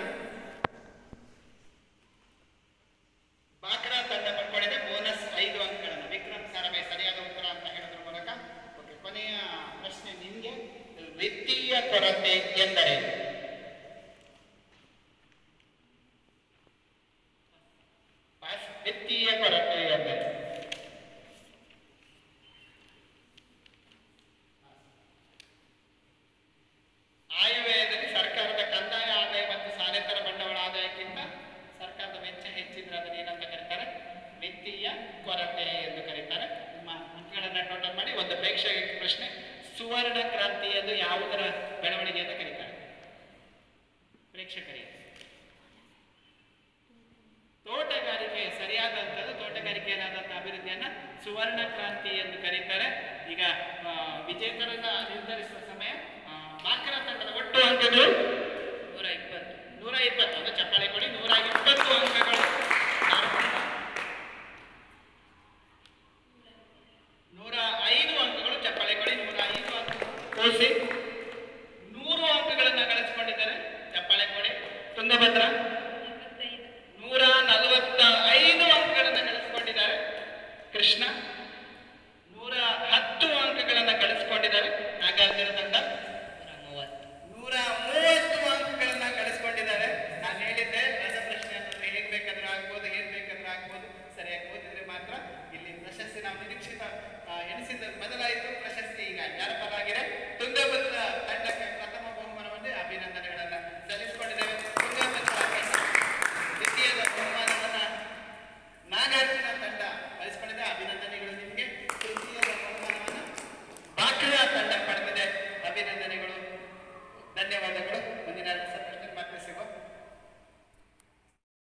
ಬಾಕ್ರಾ ತಂಡ ಪಡ್ಕೊಂಡಿದೆ. ಬೋನಸ್ 5 ಅಂಕಗಳನ್ನು ವಿಕ್ರಮ್ ಸಾರಾಭಾಯಿ ಸರಿಯಾದ ಉತ್ತರ ಅಂತ ಹೇಳೋದ್ರ ಮೂಲಕ. ಓಕೆ, ಕೊನೆಯ ಪ್ರಶ್ನೆ ನಿಮಗೆ. ವಿತ್ತೀಯ ಕೊರತೆ ಎಂದರೆ? ವಿತ್ತೀಯ ಕೊರತೆ ಎಂದರೆ ಆಯವ್ಯಯದಲ್ಲಿ ಸರ್ಕಾರದ ಕಂದಾಯ ಆದಾಯ ಮತ್ತು ಸಾಲೇತರ ಬಂಡವಾಳ ಆದಾಯಕ್ಕಿಂತ ಸರ್ಕಾರದ ವೆಚ್ಚ ಹೆಚ್ಚಿದ್ರೆ ಅದನ್ನು ಏನಂತ ಕರೀತಾರೆ? ವಿತ್ತೀಯ ಕೊರತೆ ಎಂದು ಕರೀತಾರೆ. ನಿಮ್ಮ ಅಂಕಗಳನ್ನ ಟೋಟಲ್ ಮಾಡಿ. ಒಂದು ಪ್ರೇಕ್ಷಕ ಪ್ರಶ್ನೆ, ಸುವರ್ಣ ಕ್ರಾಂತಿ ಎಂದು ಯಾವುದರ ಬೆಳವಣಿಗೆ ಅಂತ ಕರೀತಾರೆ? ಪ್ರೇಕ್ಷಕರಿಗೆ ತೋಟಗಾರಿಕೆ ಸರಿಯಾದಂಥದ್ದು. ತೋಟಗಾರಿಕೆಯಾದಂಥ ಅಭಿವೃದ್ಧಿಯನ್ನ ಸುವರ್ಣ ಕ್ರಾಂತಿ ಎಂದು ಕರೀತಾರೆ. ಈಗ ವಿಜೇತರನ್ನ ನಿರ್ಧರಿಸುವ ಸಮಯ. ಬಾಕ್ರಾ ತಂಡದ ಒಟ್ಟು ಅಂಕಗಳು 120. ಒಂದು ಚಪ್ಪಾಳೆ ಕೊಡಿ. 120 ಅಂಕಗಳು. 105 ಅಂಕಗಳು. ಚಪ್ಪಾಳೆ ಕೊಡಿ. 105 ಅಂಕ ಕೋಸಿ 100 ಅಂಕಗಳನ್ನ ಗಳಿಸಿಕೊಂಡಿದ್ದಾರೆ. ಚಪ್ಪಾಳೆ ಕೊಡಿ. ತುಂಗಭದ್ರ 145 ಅಂಕಗಳನ್ನು ಗಳಿಸಿಕೊಂಡಿದ್ದಾರೆ. ಕೃಷ್ಣ 110 ಅಂಕಗಳನ್ನು ಗಳಿಸಿಕೊಂಡಿದ್ದಾರೆ. ನಾಗಾರ್ಜುನ ತಂಡ 130 ಅಂಕಗಳನ್ನ ಗಳಿಸಿಕೊಂಡಿದ್ದಾರೆ. ನಾನು ಹೇಳಿದ್ದೆ ರಸಪ್ರಶ್ನೆ ಅಂತಂದ್ರೆ ಹೇಗೆ ಬೇಕಾದ್ರೂ ಆಗ್ಬೋದು, ಹೇಗೆ ಬೇಕಾದ್ರೂ ಆಗ್ಬೋದು. ಸರಿಯಾಗಿ ಓದಿದ್ರೆ ಮಾತ್ರ. ಇಲ್ಲಿ ಪ್ರಶಸ್ತಿ ನಾವು ನಿರೀಕ್ಷಿತ ಎನಿಸಿದ ಬದಲಾಯಿತು. ಪ್ರಶಸ್ತಿ ಈಗ ಯಾರ ಪರವಾಗಿದೆ? ತುಂಗಭದ್ರ ತಂಡಕ್ಕೆ ಪ್ರಥಮ ಬಹುಮಾನವನ್ನೇ ಅಭಿನಂದನೆಗಳನ್ನು